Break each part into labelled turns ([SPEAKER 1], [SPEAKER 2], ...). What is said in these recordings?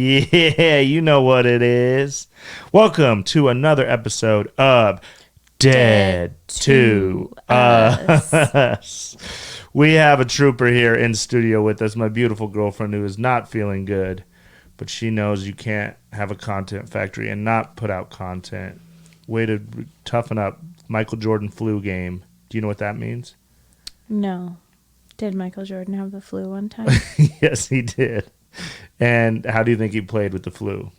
[SPEAKER 1] Yeah, you know what it is. Welcome to another episode of Dead to Us. We have a trooper here in studio with us, my beautiful girlfriend who is not feeling good, but she knows you can't have a content factory and not put out content. Way to toughen up. Michael Jordan flu game. Do you know what that means?
[SPEAKER 2] No. Did Michael Jordan have the flu one time?
[SPEAKER 1] Yes, he did. And how do you think he played with the flu?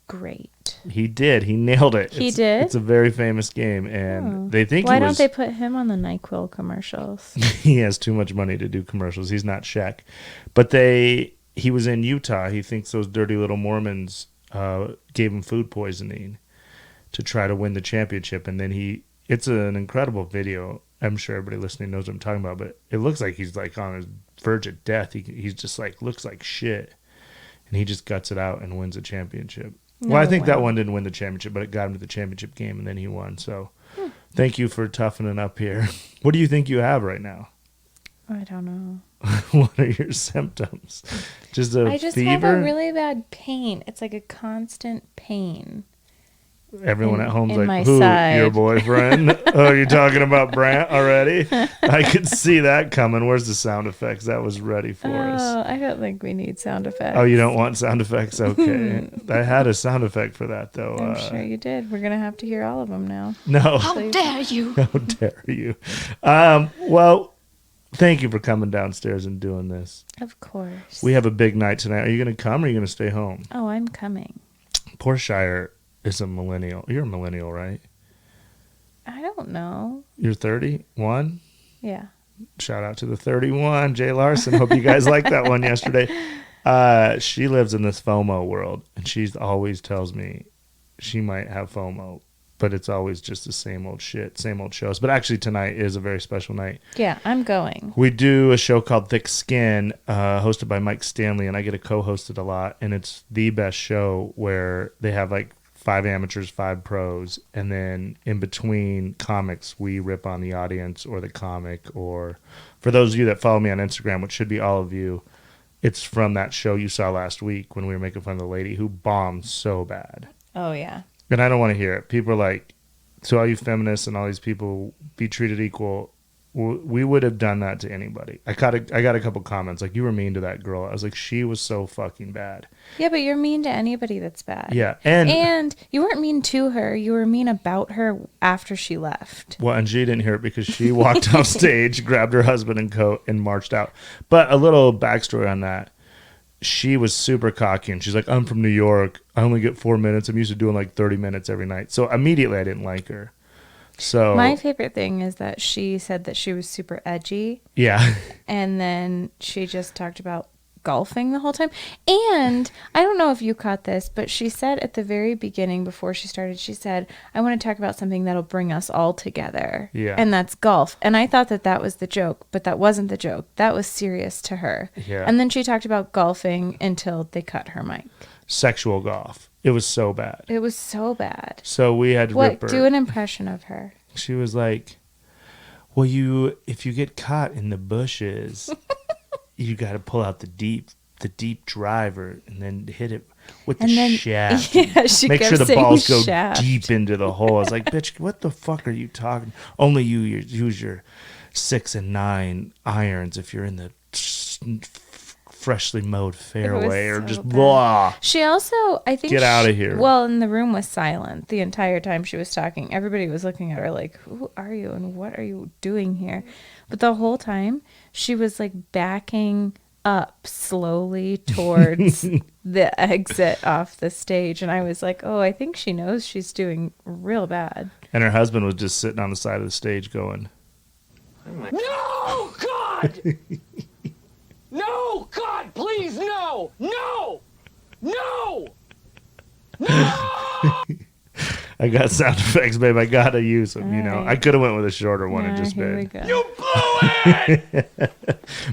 [SPEAKER 2] Great.
[SPEAKER 1] He did. He nailed it.
[SPEAKER 2] He did?
[SPEAKER 1] It's a very famous game, and they think
[SPEAKER 2] Why don't they put him on the NyQuil commercials?
[SPEAKER 1] He has too much money to do commercials. He's not Shaq. But he was in Utah. He thinks those dirty little Mormons gave him food poisoning to try to win the championship, and then it's an incredible video. I'm sure everybody listening knows what I'm talking about, but it looks like he's like on his verge of death. He's just like looks like shit, and he just guts it out and wins a championship.
[SPEAKER 2] No
[SPEAKER 1] I think
[SPEAKER 2] way.
[SPEAKER 1] that one didn't win the championship, but it got him to the championship game, and then he won. So thank you for toughening up here. What do you think you have right now?
[SPEAKER 2] I don't know.
[SPEAKER 1] What are your symptoms? Just a
[SPEAKER 2] I just
[SPEAKER 1] fever?
[SPEAKER 2] have a really bad pain. It's like a constant pain.
[SPEAKER 1] Everyone at home's
[SPEAKER 2] in
[SPEAKER 1] like,
[SPEAKER 2] my
[SPEAKER 1] who,
[SPEAKER 2] side.
[SPEAKER 1] your boyfriend? Oh, you're talking about Brandt already? I could see that coming. Where's the sound effects? That was ready for us.
[SPEAKER 2] Oh, I don't think we need sound effects.
[SPEAKER 1] Oh, you don't want sound effects? Okay. I had a sound effect for that, though.
[SPEAKER 2] I'm sure you did. We're going to have to hear all of them now.
[SPEAKER 1] No.
[SPEAKER 3] How dare you?
[SPEAKER 1] How dare you? Well, thank you for coming downstairs and doing this.
[SPEAKER 2] Of course.
[SPEAKER 1] We have a big night tonight. Are you going to come or are you going to stay home?
[SPEAKER 2] Oh, I'm coming.
[SPEAKER 1] Poor Shire is a millennial. You're a millennial, right?
[SPEAKER 2] I don't know.
[SPEAKER 1] You're 31?
[SPEAKER 2] Yeah.
[SPEAKER 1] Shout out to the 31, Jay Larson. Hope you guys liked that one yesterday. She lives in this FOMO world, and she always tells me she might have FOMO, but it's always just the same old shit, same old shows. But actually tonight is a very special night.
[SPEAKER 2] Yeah, I'm going.
[SPEAKER 1] We do a show called Thick Skin, hosted by Mike Stanley, and I get to co-host it a lot, and it's the best show where they have like 5 amateurs, 5 pros, and then in between comics, we rip on the audience or the comic, or for those of you that follow me on Instagram, which should be all of you, it's from that show you saw last week when we were making fun of the lady who bombed so bad.
[SPEAKER 2] Oh, yeah.
[SPEAKER 1] And I don't want to hear it. People are like, so all you feminists and all these people be treated equal. We would have done that to anybody. I got a couple comments like, you were mean to that girl. I was like, she was so fucking bad.
[SPEAKER 2] Yeah, but you're mean to anybody that's bad.
[SPEAKER 1] Yeah.
[SPEAKER 2] And you weren't mean to her. You were mean about her after she left.
[SPEAKER 1] Well, and she didn't hear it because she walked off stage, grabbed her husband and coat, and marched out. But a little backstory on that. She was super cocky, and she's like, I'm from New York. I only get 4 minutes. I'm used to doing like 30 minutes every night. So immediately I didn't like her. So
[SPEAKER 2] my favorite thing is that she said that she was super edgy.
[SPEAKER 1] Yeah.
[SPEAKER 2] And then she just talked about golfing the whole time. And I don't know if you caught this, but she said at the very beginning before she started, she said, I want to talk about something that'll bring us all together.
[SPEAKER 1] Yeah.
[SPEAKER 2] And that's golf. And I thought that was the joke, but that wasn't the joke. That was serious to her.
[SPEAKER 1] Yeah.
[SPEAKER 2] And then she talked about golfing until they cut her mic.
[SPEAKER 1] Sexual golf. It was so bad.
[SPEAKER 2] It was so bad.
[SPEAKER 1] So we had to rip her.
[SPEAKER 2] Do an impression of her.
[SPEAKER 1] She was like, well, if you get caught in the bushes, you got to pull out the deep driver and then hit it with the shaft.
[SPEAKER 2] Yeah, she
[SPEAKER 1] Make
[SPEAKER 2] kept
[SPEAKER 1] sure the
[SPEAKER 2] saying
[SPEAKER 1] balls go
[SPEAKER 2] shaft.
[SPEAKER 1] deep into the hole. I was like, bitch, what the fuck are you talking? Only you use your 6 and 9 irons if you're in the freshly mowed fairway or
[SPEAKER 2] so
[SPEAKER 1] just
[SPEAKER 2] bad.
[SPEAKER 1] blah.
[SPEAKER 2] She also, I think,
[SPEAKER 1] Get out of here.
[SPEAKER 2] Well, and the room was silent the entire time she was talking. Everybody was looking at her like, who are you and what are you doing here? But the whole time she was like backing up slowly towards the exit off the stage. And I was like, oh, I think she knows she's doing real bad.
[SPEAKER 1] And her husband was just sitting on the side of the stage going,
[SPEAKER 3] No, God! No, God, please, no! No! No! No!
[SPEAKER 1] I got sound effects, babe. I gotta use them. You know,
[SPEAKER 2] All right.
[SPEAKER 1] I could have went with a shorter one and
[SPEAKER 2] Yeah,
[SPEAKER 1] just
[SPEAKER 2] here we
[SPEAKER 1] been,
[SPEAKER 2] go.
[SPEAKER 3] You blew it!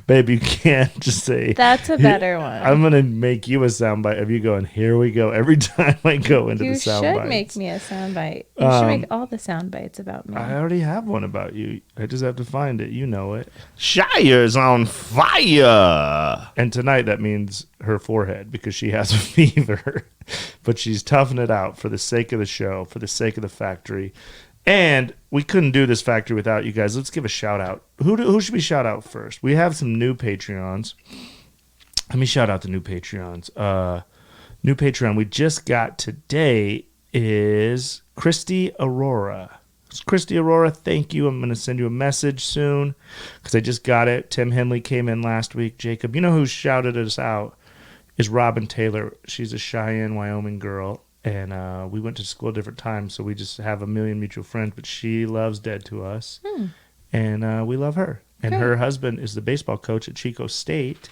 [SPEAKER 1] babe. You can't just say.
[SPEAKER 2] That's a better one.
[SPEAKER 1] I'm gonna make you a soundbite of you going. Here we go. Every time I go into
[SPEAKER 2] You
[SPEAKER 1] the sound
[SPEAKER 2] should
[SPEAKER 1] bites.
[SPEAKER 2] make me a soundbite. You should make all the sound bites about me.
[SPEAKER 1] I already have one about you. I just have to find it. You know it. Shire's on fire. And tonight that means her forehead because she has a fever. But she's toughing it out for the sake of the show, for the sake of the factory. And we couldn't do this factory without you guys. Let's give a shout out. Who should we shout out first? We have some new Patreons. Let me shout out the new Patreons. New Patreon we just got today is Christy Aurora. Christy Aurora, thank you. I'm going to send you a message soon because I just got it. Tim Henley came in last week. Jacob, you know who shouted us out is Robin Taylor. She's a Cheyenne, Wyoming girl. And we went to school at different times, so we just have a million mutual friends. But she loves Dead to us, and we love her. And her husband is the baseball coach at Chico State,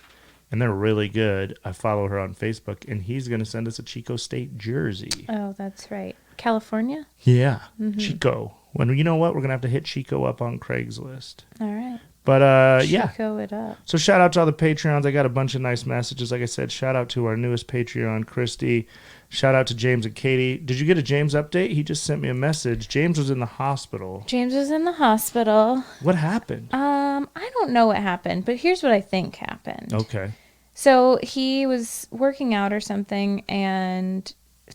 [SPEAKER 1] and they're really good. I follow her on Facebook, and he's going to send us a Chico State jersey.
[SPEAKER 2] Oh, that's right. California?
[SPEAKER 1] Yeah, Chico. When you know what, we're going to have to hit Chico up on Craigslist.
[SPEAKER 2] All right.
[SPEAKER 1] But yeah.
[SPEAKER 2] Chico it up.
[SPEAKER 1] So shout out to all the Patreons. I got a bunch of nice messages. Like I said, shout out to our newest Patreon, Christy. Shout out to James and Katie. Did you get a James update? He just sent me a message. James was in the hospital.
[SPEAKER 2] James was in the hospital.
[SPEAKER 1] What happened?
[SPEAKER 2] I don't know what happened, but here's what I think happened.
[SPEAKER 1] Okay.
[SPEAKER 2] So he was working out or something and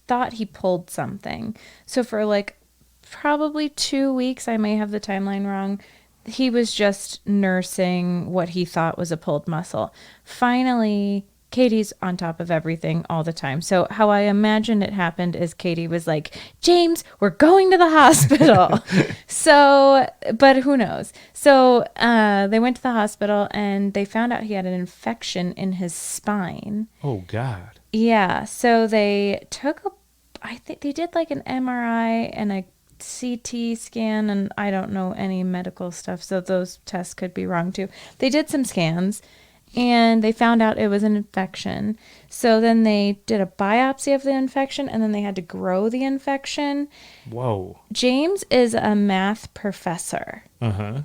[SPEAKER 2] thought he pulled something. So for like probably 2 weeks, I may have the timeline wrong, he was just nursing what he thought was a pulled muscle. Finally, Katie's on top of everything all the time. So how I imagine it happened is Katie was like, James, we're going to the hospital. So, but who knows? So they went to the hospital and they found out he had an infection in his spine.
[SPEAKER 1] Oh, God.
[SPEAKER 2] Yeah. So they I think they did like an MRI and a CT scan, and I don't know any medical stuff, so those tests could be wrong too. They did some scans and they found out it was an infection. So then they did a biopsy of the infection and then they had to grow the infection.
[SPEAKER 1] Whoa.
[SPEAKER 2] James is a math professor.
[SPEAKER 1] Uh-huh.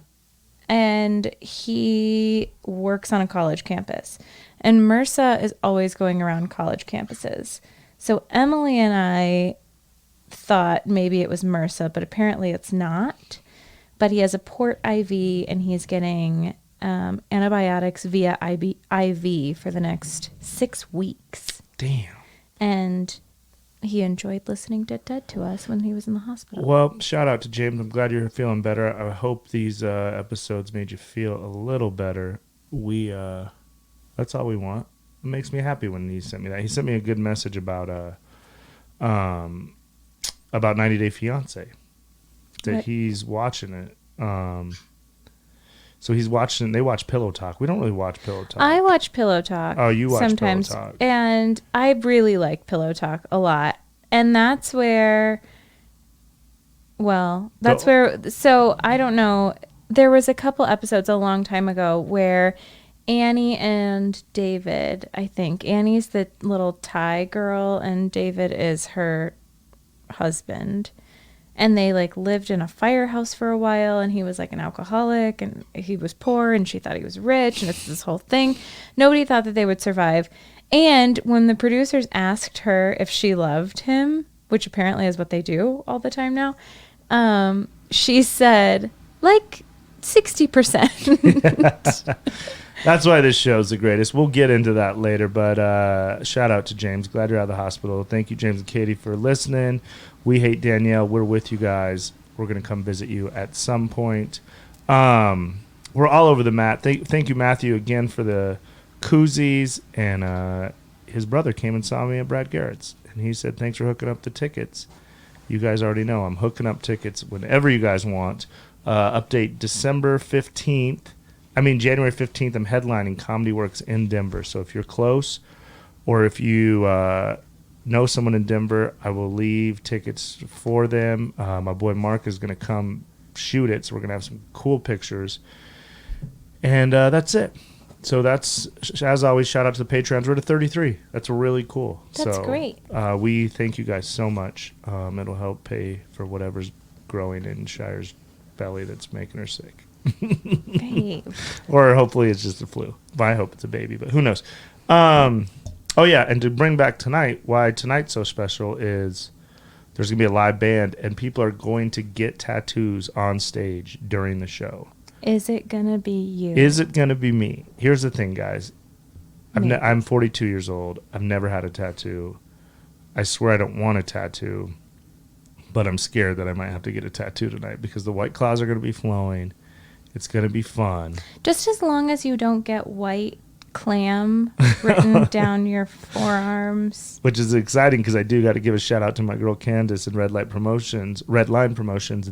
[SPEAKER 2] And he works on a college campus. And MRSA is always going around college campuses. So Emily and I thought maybe it was MRSA, but apparently it's not. But he has a port IV and he's getting antibiotics via IV for the next 6 weeks.
[SPEAKER 1] Damn.
[SPEAKER 2] And he enjoyed listening to Dead to us when he was in the hospital.
[SPEAKER 1] Well, shout out to James. I'm glad you're feeling better. I hope these episodes made you feel a little better. That's all we want. It makes me happy when he sent me that. He sent me a good message about 90 Day Fiancé. That
[SPEAKER 2] What?
[SPEAKER 1] he's watching it. So he's watching. They watch Pillow Talk. We don't really watch Pillow Talk.
[SPEAKER 2] I watch Pillow Talk.
[SPEAKER 1] Oh, you watch
[SPEAKER 2] sometimes,
[SPEAKER 1] Pillow Talk.
[SPEAKER 2] And I really like Pillow Talk a lot. And that's where, so I don't know. There was a couple episodes a long time ago where Annie and David, I think. Annie's the little Thai girl and David is her husband. And they like lived in a firehouse for a while and he was like an alcoholic and he was poor and she thought he was rich and it's this whole thing. Nobody thought that they would survive. And when the producers asked her if she loved him, which apparently is what they do all the time now, she said like 60%.
[SPEAKER 1] That's why this show's the greatest. We'll get into that later, but shout out to James. Glad you're out of the hospital. Thank you, James and Katie, for listening. We hate Danielle. We're with you guys. We're going to come visit you at some point. We're all over the mat. Thank you, Matthew, again for the koozies. And his brother came and saw me at Brad Garrett's, and he said, thanks for hooking up the tickets. You guys already know I'm hooking up tickets whenever you guys want. Update January 15th, I'm headlining Comedy Works in Denver. So if you're close or if you know someone in Denver, I will leave tickets for them. My boy Mark is going to come shoot it, so we're going to have some cool pictures. And that's it. So that's, as always, shout out to the Patreons. We're to 33. That's really cool.
[SPEAKER 2] That's great.
[SPEAKER 1] We thank you guys so much. It'll help pay for whatever's growing in Shire's belly that's making her sick.
[SPEAKER 2] Babe.
[SPEAKER 1] Or hopefully it's just a flu. I hope it's a baby, but who knows? Oh, yeah, and to bring back tonight, why tonight's so special is there's going to be a live band, and people are going to get tattoos on stage during the show.
[SPEAKER 2] Is it going to be you?
[SPEAKER 1] Is it going to be me? Here's the thing, guys.
[SPEAKER 2] Me.
[SPEAKER 1] I'm 42 years old. I've never had a tattoo. I swear I don't want a tattoo, but I'm scared that I might have to get a tattoo tonight because the White Claws are going to be flowing. It's going to be fun.
[SPEAKER 2] Just as long as you don't get white clam written down your forearms.
[SPEAKER 1] Which is exciting because I do got to give a shout out to my girl Candace and Red Line Promotions.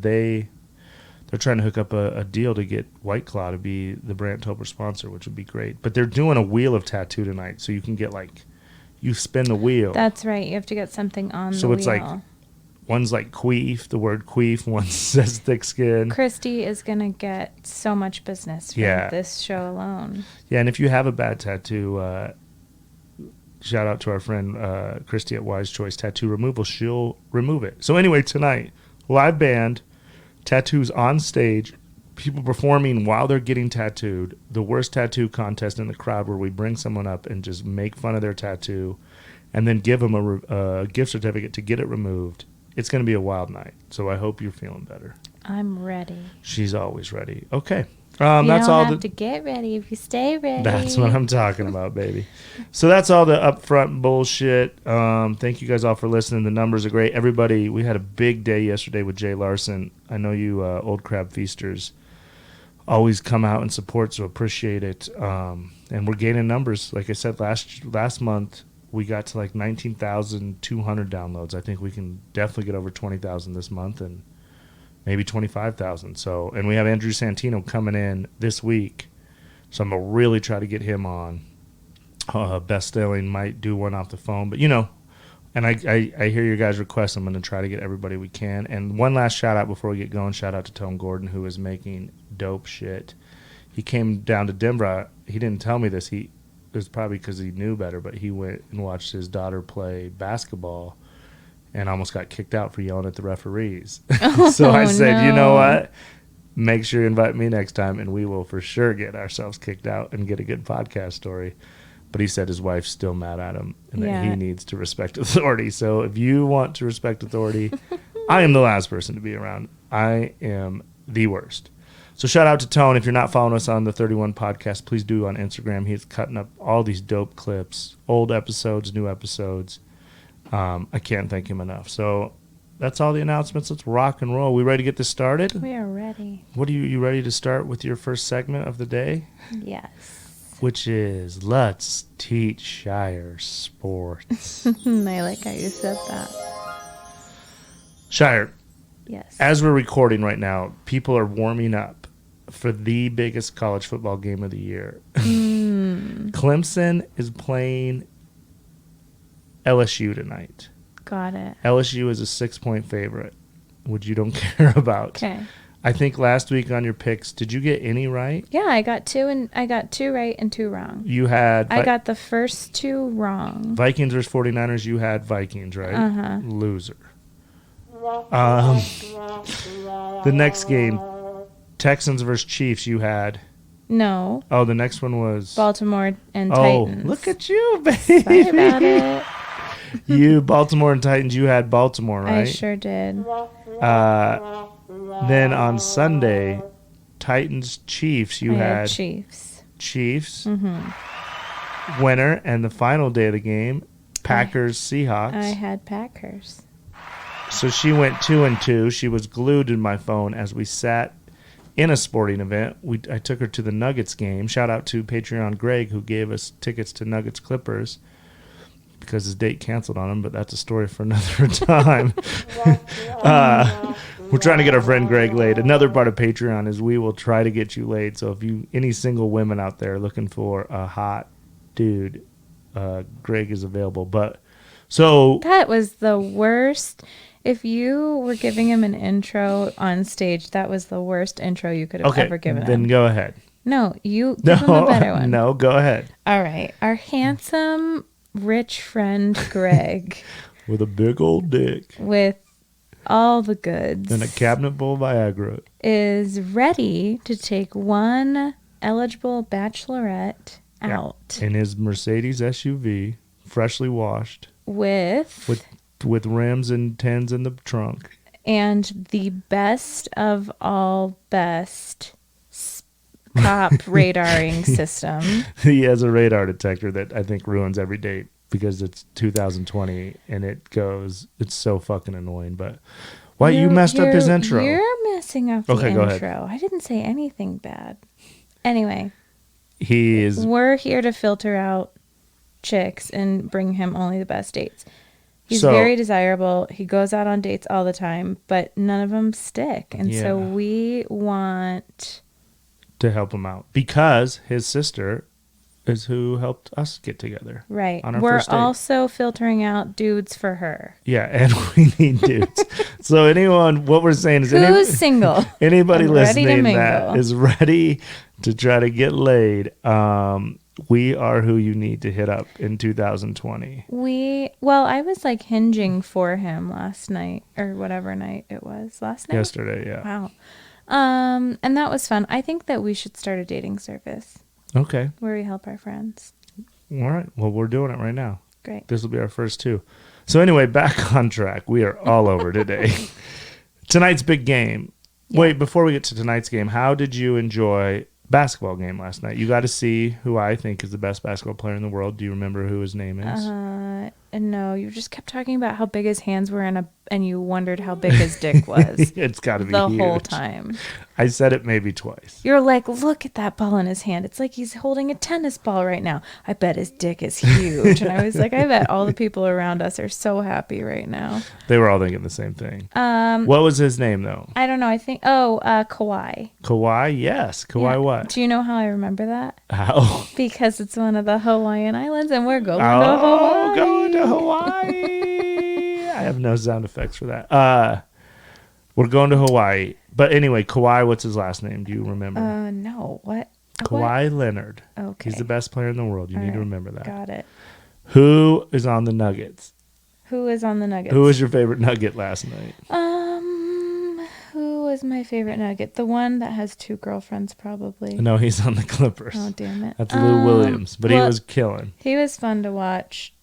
[SPEAKER 1] They're trying to hook up a deal to get White Claw to be the Brandt Tobler sponsor, which would be great. But they're doing a wheel of tattoo tonight, so you can get you spin the wheel.
[SPEAKER 2] That's right. You have to get something on the
[SPEAKER 1] So
[SPEAKER 2] wheel.
[SPEAKER 1] it's like one's like queef, the word queef. One says thick skin.
[SPEAKER 2] Christy is going to get so much business from this show alone.
[SPEAKER 1] Yeah, and if you have a bad tattoo, shout out to our friend Christy at Wise Choice Tattoo Removal. She'll remove it. So anyway, tonight, live band, tattoos on stage, people performing while they're getting tattooed, the worst tattoo contest in the crowd where we bring someone up and just make fun of their tattoo and then give them a gift certificate to get it removed. It's going to be a wild night, so I hope you're feeling better.
[SPEAKER 2] I'm ready.
[SPEAKER 1] She's always ready. Okay.
[SPEAKER 2] You
[SPEAKER 1] That's
[SPEAKER 2] don't
[SPEAKER 1] all
[SPEAKER 2] have to get ready if you stay ready.
[SPEAKER 1] That's what I'm talking about, baby. So that's all the upfront bullshit. Thank you guys all for listening. The numbers are great. Everybody, we had a big day yesterday with Jay Larson. I know you Old Crab Feasters always come out and support, so appreciate it. And we're gaining numbers. Like I said, last month, we got to 19,200 downloads. I think we can definitely get over 20,000 this month and maybe 25,000. So, and we have Andrew Santino coming in this week. So I'm going to really try to get him on. Best Stelling might do one off the phone, but and I hear your guys' requests. I'm going to try to get everybody we can. And one last shout out before we get going. Shout out to Tone Gordon, who is making dope shit. He came down to Denver. He didn't tell me this. It was probably because he knew better, but he went and watched his daughter play basketball and almost got kicked out for yelling at the referees. So I said, You know what? Make sure you invite me next time, and we will for sure get ourselves kicked out and get a good podcast story. But he said his wife's still mad at him and that he needs to respect authority. So if you want to respect authority, I am the last person to be around. I am the worst. So shout out to Tone. If you're not following us on the 31 podcast, please do on Instagram. He's cutting up all these dope clips, old episodes, new episodes. I can't thank him enough. So that's all the announcements. Let's rock and roll. We ready to get this started?
[SPEAKER 2] We are ready.
[SPEAKER 1] What are you ready to start with your first segment of the day?
[SPEAKER 2] Yes.
[SPEAKER 1] Which is Let's Teach Shire Sports.
[SPEAKER 2] I like how you said that.
[SPEAKER 1] Shire,
[SPEAKER 2] Yes.
[SPEAKER 1] as we're recording right now, people are warming up for the biggest college football game of the year. Clemson is playing LSU tonight.
[SPEAKER 2] Got it.
[SPEAKER 1] LSU is a 6-point favorite, which you don't care about.
[SPEAKER 2] Okay.
[SPEAKER 1] I think last week on your picks, did you get any right?
[SPEAKER 2] Yeah, I got two right and two wrong.
[SPEAKER 1] You had
[SPEAKER 2] I got the first two wrong.
[SPEAKER 1] Vikings versus 49ers. You had Vikings, right?
[SPEAKER 2] Uh-huh.
[SPEAKER 1] Loser. The next game, Texans versus Chiefs. You had.
[SPEAKER 2] No.
[SPEAKER 1] Oh, the next one was
[SPEAKER 2] Baltimore and
[SPEAKER 1] Oh,
[SPEAKER 2] Titans.
[SPEAKER 1] look at you, baby.
[SPEAKER 2] Sorry about it.
[SPEAKER 1] You Baltimore and Titans. You had Baltimore, right?
[SPEAKER 2] I sure did.
[SPEAKER 1] Then on Sunday, Titans Chiefs. You
[SPEAKER 2] I had
[SPEAKER 1] had
[SPEAKER 2] Chiefs.
[SPEAKER 1] Chiefs. Winner, and the final day of the game, Packers Seahawks.
[SPEAKER 2] I had Packers.
[SPEAKER 1] So she went 2-2. She was glued to my phone as we sat in a sporting event. I took her to the Nuggets game. Shout out to Patreon Greg, who gave us tickets to Nuggets Clippers because his date canceled on him, but that's a story for another time. We're trying to get our friend Greg laid. Another part of Patreon is we will try to get you laid. So if any single women out there looking for a hot dude, Greg is available.
[SPEAKER 2] That was the worst. If you were giving him an intro on stage, that was the worst intro you could have ever given him.
[SPEAKER 1] Then go ahead.
[SPEAKER 2] No, you give him a better one.
[SPEAKER 1] No, go ahead.
[SPEAKER 2] All right. Our handsome, rich friend, Greg,
[SPEAKER 1] With a big old dick
[SPEAKER 2] with all the goods,
[SPEAKER 1] and a cabinet full of Viagra.
[SPEAKER 2] is ready to take one eligible bachelorette out
[SPEAKER 1] In his Mercedes SUV, freshly washed,
[SPEAKER 2] with
[SPEAKER 1] with rims and tens in the trunk.
[SPEAKER 2] and the best of all best cop radaring system.
[SPEAKER 1] He has a radar detector that I think ruins every date because it's 2020 and it's so fucking annoying. But why you messed up his intro?
[SPEAKER 2] You're messing up the
[SPEAKER 1] Okay, go
[SPEAKER 2] intro.
[SPEAKER 1] ahead.
[SPEAKER 2] I didn't say anything bad. Anyway,
[SPEAKER 1] We're
[SPEAKER 2] here to filter out chicks and bring him only the best dates. He's
[SPEAKER 1] So-
[SPEAKER 2] very desirable. He goes out on dates all the time, but none of them stick. And so
[SPEAKER 1] Yeah.
[SPEAKER 2] we want...
[SPEAKER 1] to help him out because his sister is who helped us get together.
[SPEAKER 2] Right.
[SPEAKER 1] On our
[SPEAKER 2] We're
[SPEAKER 1] first date.
[SPEAKER 2] also filtering out dudes for her.
[SPEAKER 1] Yeah, and we need dudes. So anyone, what we're saying is
[SPEAKER 2] Who's single?
[SPEAKER 1] anybody
[SPEAKER 2] and ready to
[SPEAKER 1] listening that
[SPEAKER 2] mingle.
[SPEAKER 1] is ready to try to get laid, we are who you need to hit up in 2020.
[SPEAKER 2] I was like hinging for him last night or whatever night it was. Last night?
[SPEAKER 1] Yesterday, yeah.
[SPEAKER 2] Wow. And that was fun. I think that we should start a dating service
[SPEAKER 1] Okay.
[SPEAKER 2] where we help our friends.
[SPEAKER 1] All right. Well, we're doing it right now.
[SPEAKER 2] Great.
[SPEAKER 1] This will be our first two. So anyway, back on track. We are all over today. Tonight's big game.
[SPEAKER 2] Yeah.
[SPEAKER 1] Wait, before we get to tonight's game, how did you enjoy basketball game last night? You got to see who I think is the best basketball player in the world. Do you remember who his name is?
[SPEAKER 2] No, you just kept talking about how big his hands were and you wondered how big his dick was
[SPEAKER 1] It's got to be
[SPEAKER 2] the
[SPEAKER 1] huge.
[SPEAKER 2] whole time.
[SPEAKER 1] I said it maybe twice.
[SPEAKER 2] You're like, look at that ball in his hand. It's like he's holding a tennis ball right now. I bet his dick is huge. And I was like, I bet all the people around us are so happy right now.
[SPEAKER 1] They were all thinking the same thing. What was his name, though?
[SPEAKER 2] I don't know. I think, Kawhi.
[SPEAKER 1] Kawhi? Yes. Kawhi
[SPEAKER 2] Yeah.
[SPEAKER 1] what?
[SPEAKER 2] Do you know how I remember that?
[SPEAKER 1] How?
[SPEAKER 2] Because it's one of the Hawaiian Islands and we're going to
[SPEAKER 1] Oh,
[SPEAKER 2] Hawaii.
[SPEAKER 1] going to Hawaii. I have no sound effects for that. We're going to Hawaii. But anyway, Kawhi, what's his last name? Do you remember?
[SPEAKER 2] No. What?
[SPEAKER 1] Kawhi Leonard.
[SPEAKER 2] Okay.
[SPEAKER 1] He's the best player in the world. You
[SPEAKER 2] All
[SPEAKER 1] need to
[SPEAKER 2] right.
[SPEAKER 1] remember that.
[SPEAKER 2] Got it.
[SPEAKER 1] Who is on the Nuggets?
[SPEAKER 2] Who is on the Nuggets?
[SPEAKER 1] Who was your favorite Nugget last night?
[SPEAKER 2] Who was my favorite Nugget? The one that has two girlfriends, probably.
[SPEAKER 1] No, he's on the Clippers.
[SPEAKER 2] Oh, damn it.
[SPEAKER 1] That's Lou Williams. But he
[SPEAKER 2] well,
[SPEAKER 1] was killing.
[SPEAKER 2] He was fun to watch.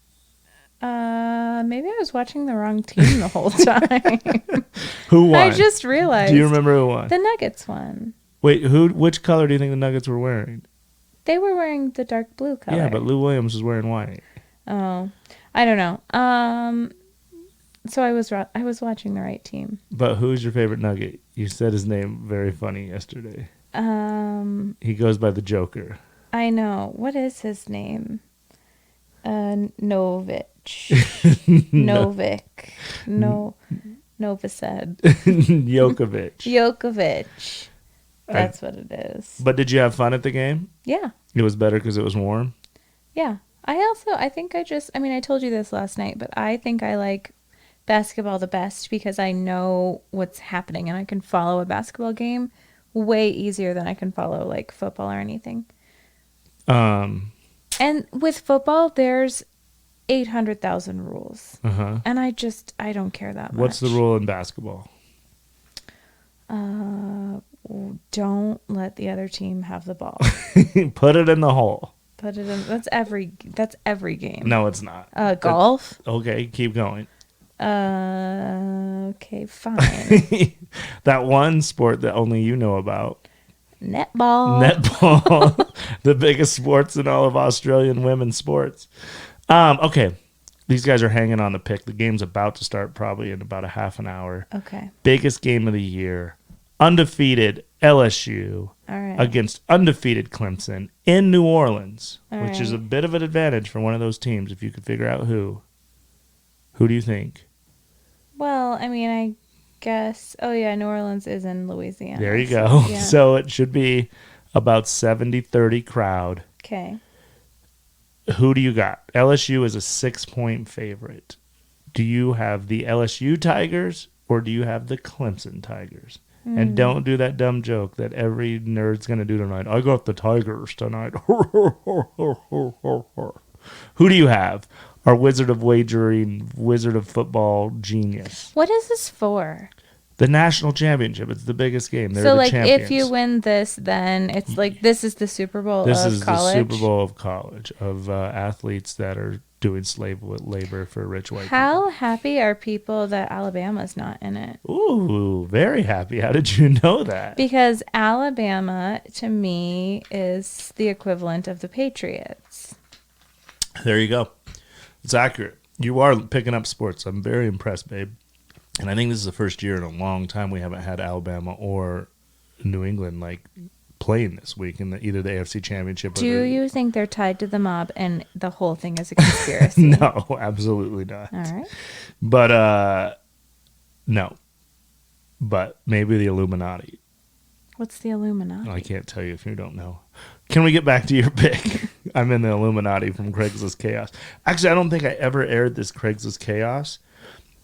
[SPEAKER 2] Maybe I was watching the wrong team the whole time.
[SPEAKER 1] Who won?
[SPEAKER 2] I just realized.
[SPEAKER 1] Do you remember who won?
[SPEAKER 2] The Nuggets won.
[SPEAKER 1] Wait, which color do you think the Nuggets were wearing?
[SPEAKER 2] They were wearing the dark blue color.
[SPEAKER 1] Yeah, but Lou Williams was wearing white.
[SPEAKER 2] Oh, I don't know. So I was watching the right team.
[SPEAKER 1] But who's your favorite Nugget? You said his name very funny yesterday. He goes by the Joker.
[SPEAKER 2] I know. What is his name? Novich. Novik. Novaced.
[SPEAKER 1] Jokovic.
[SPEAKER 2] Jokovic. That's what it is.
[SPEAKER 1] But did you have fun at the game?
[SPEAKER 2] Yeah.
[SPEAKER 1] It was better because it was warm?
[SPEAKER 2] Yeah. I told you this last night, but I think I like basketball the best because I know what's happening and I can follow a basketball game way easier than I can follow like football or anything. And with football, there's 800,000 rules.
[SPEAKER 1] Uh-huh.
[SPEAKER 2] And I don't care that much.
[SPEAKER 1] What's the rule in basketball?
[SPEAKER 2] Don't let the other team have the ball.
[SPEAKER 1] Put it in the hole.
[SPEAKER 2] Put it in. That's every game.
[SPEAKER 1] No, it's not.
[SPEAKER 2] Golf.
[SPEAKER 1] Okay, keep going.
[SPEAKER 2] Okay, fine.
[SPEAKER 1] That one sport that only you know about.
[SPEAKER 2] Netball.
[SPEAKER 1] Netball. The biggest sports in all of Australian women's sports. Okay. These guys are hanging on the pick. The game's about to start probably in about a half an hour.
[SPEAKER 2] Okay.
[SPEAKER 1] Biggest game of the year. Undefeated LSU
[SPEAKER 2] All right.
[SPEAKER 1] against undefeated Clemson in New Orleans,
[SPEAKER 2] All
[SPEAKER 1] which is a
[SPEAKER 2] right.
[SPEAKER 1] bit of an advantage for one of those teams if you could figure out who. Who do you think?
[SPEAKER 2] Well, I guess. Oh yeah, New Orleans is in Louisiana.
[SPEAKER 1] There you go.
[SPEAKER 2] Yeah.
[SPEAKER 1] So it should be about 70-30 crowd.
[SPEAKER 2] Okay.
[SPEAKER 1] Who do you got? LSU is a 6-point favorite. Do you have the LSU Tigers or do you have the Clemson Tigers? And don't do that dumb joke that every nerd's going to do tonight. I got the Tigers tonight. Who do you have? Our Wizard of Wagering, Wizard of Football genius.
[SPEAKER 2] What is this for?
[SPEAKER 1] The national championship. It's the biggest game. They're
[SPEAKER 2] So,
[SPEAKER 1] the
[SPEAKER 2] like,
[SPEAKER 1] champions.
[SPEAKER 2] if you win this, then it's like this is the Super Bowl
[SPEAKER 1] This
[SPEAKER 2] of
[SPEAKER 1] is
[SPEAKER 2] college.
[SPEAKER 1] the Super Bowl of college, of athletes that are doing slave labor for rich white
[SPEAKER 2] How happy are people that Alabama's not in it?
[SPEAKER 1] people. Ooh, very happy. How did you know that?
[SPEAKER 2] Because Alabama, to me, is the equivalent of the Patriots.
[SPEAKER 1] There you go. It's accurate. You are picking up sports. I'm very impressed, babe. And I think this is the first year in a long time we haven't had Alabama or New England like playing this week in either the AFC Championship.
[SPEAKER 2] Do you think they're tied to the mob and the whole thing is a conspiracy?
[SPEAKER 1] No, absolutely not.
[SPEAKER 2] All right.
[SPEAKER 1] But no. But maybe the Illuminati.
[SPEAKER 2] What's the Illuminati?
[SPEAKER 1] I can't tell you if you don't know. Can we get back to your pick? I'm in the Illuminati from Craigslist Chaos. Actually, I don't think I ever aired this Craigslist Chaos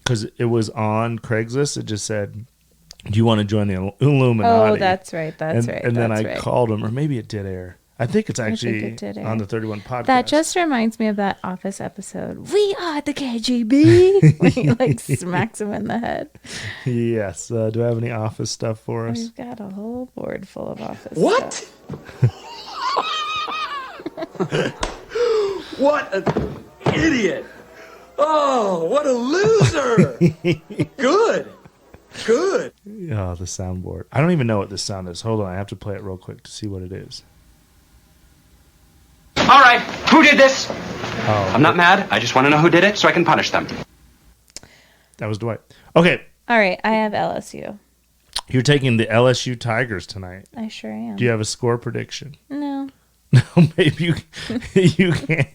[SPEAKER 1] because it was on Craigslist. It just said, do you want to join the Illuminati?
[SPEAKER 2] Oh, that's right. That's right.
[SPEAKER 1] And then
[SPEAKER 2] that's
[SPEAKER 1] I
[SPEAKER 2] right.
[SPEAKER 1] called him, or maybe it did air. I think it's actually
[SPEAKER 2] it did air.
[SPEAKER 1] on the 31 podcast.
[SPEAKER 2] That just reminds me of that Office episode. We are the KGB. When he like smacks him in the head.
[SPEAKER 1] Yes. Do I have any office stuff for us?
[SPEAKER 2] We've got a whole board full of Office
[SPEAKER 3] What?
[SPEAKER 2] stuff.
[SPEAKER 3] What an idiot! Oh, what a loser! Good. Good.
[SPEAKER 1] Oh, the soundboard. I don't even know what this sound is. Hold on. I have to play it real quick to see what it is.
[SPEAKER 4] All right, who did this?
[SPEAKER 1] Oh,
[SPEAKER 4] I'm not mad. I just want to know who did it so I can punish them.
[SPEAKER 1] that was Dwight. Okay.
[SPEAKER 2] All right. I have LSU.
[SPEAKER 1] You're taking the LSU Tigers tonight.
[SPEAKER 2] I sure am.
[SPEAKER 1] Do you have a score prediction?
[SPEAKER 2] No.
[SPEAKER 1] No, maybe you can't.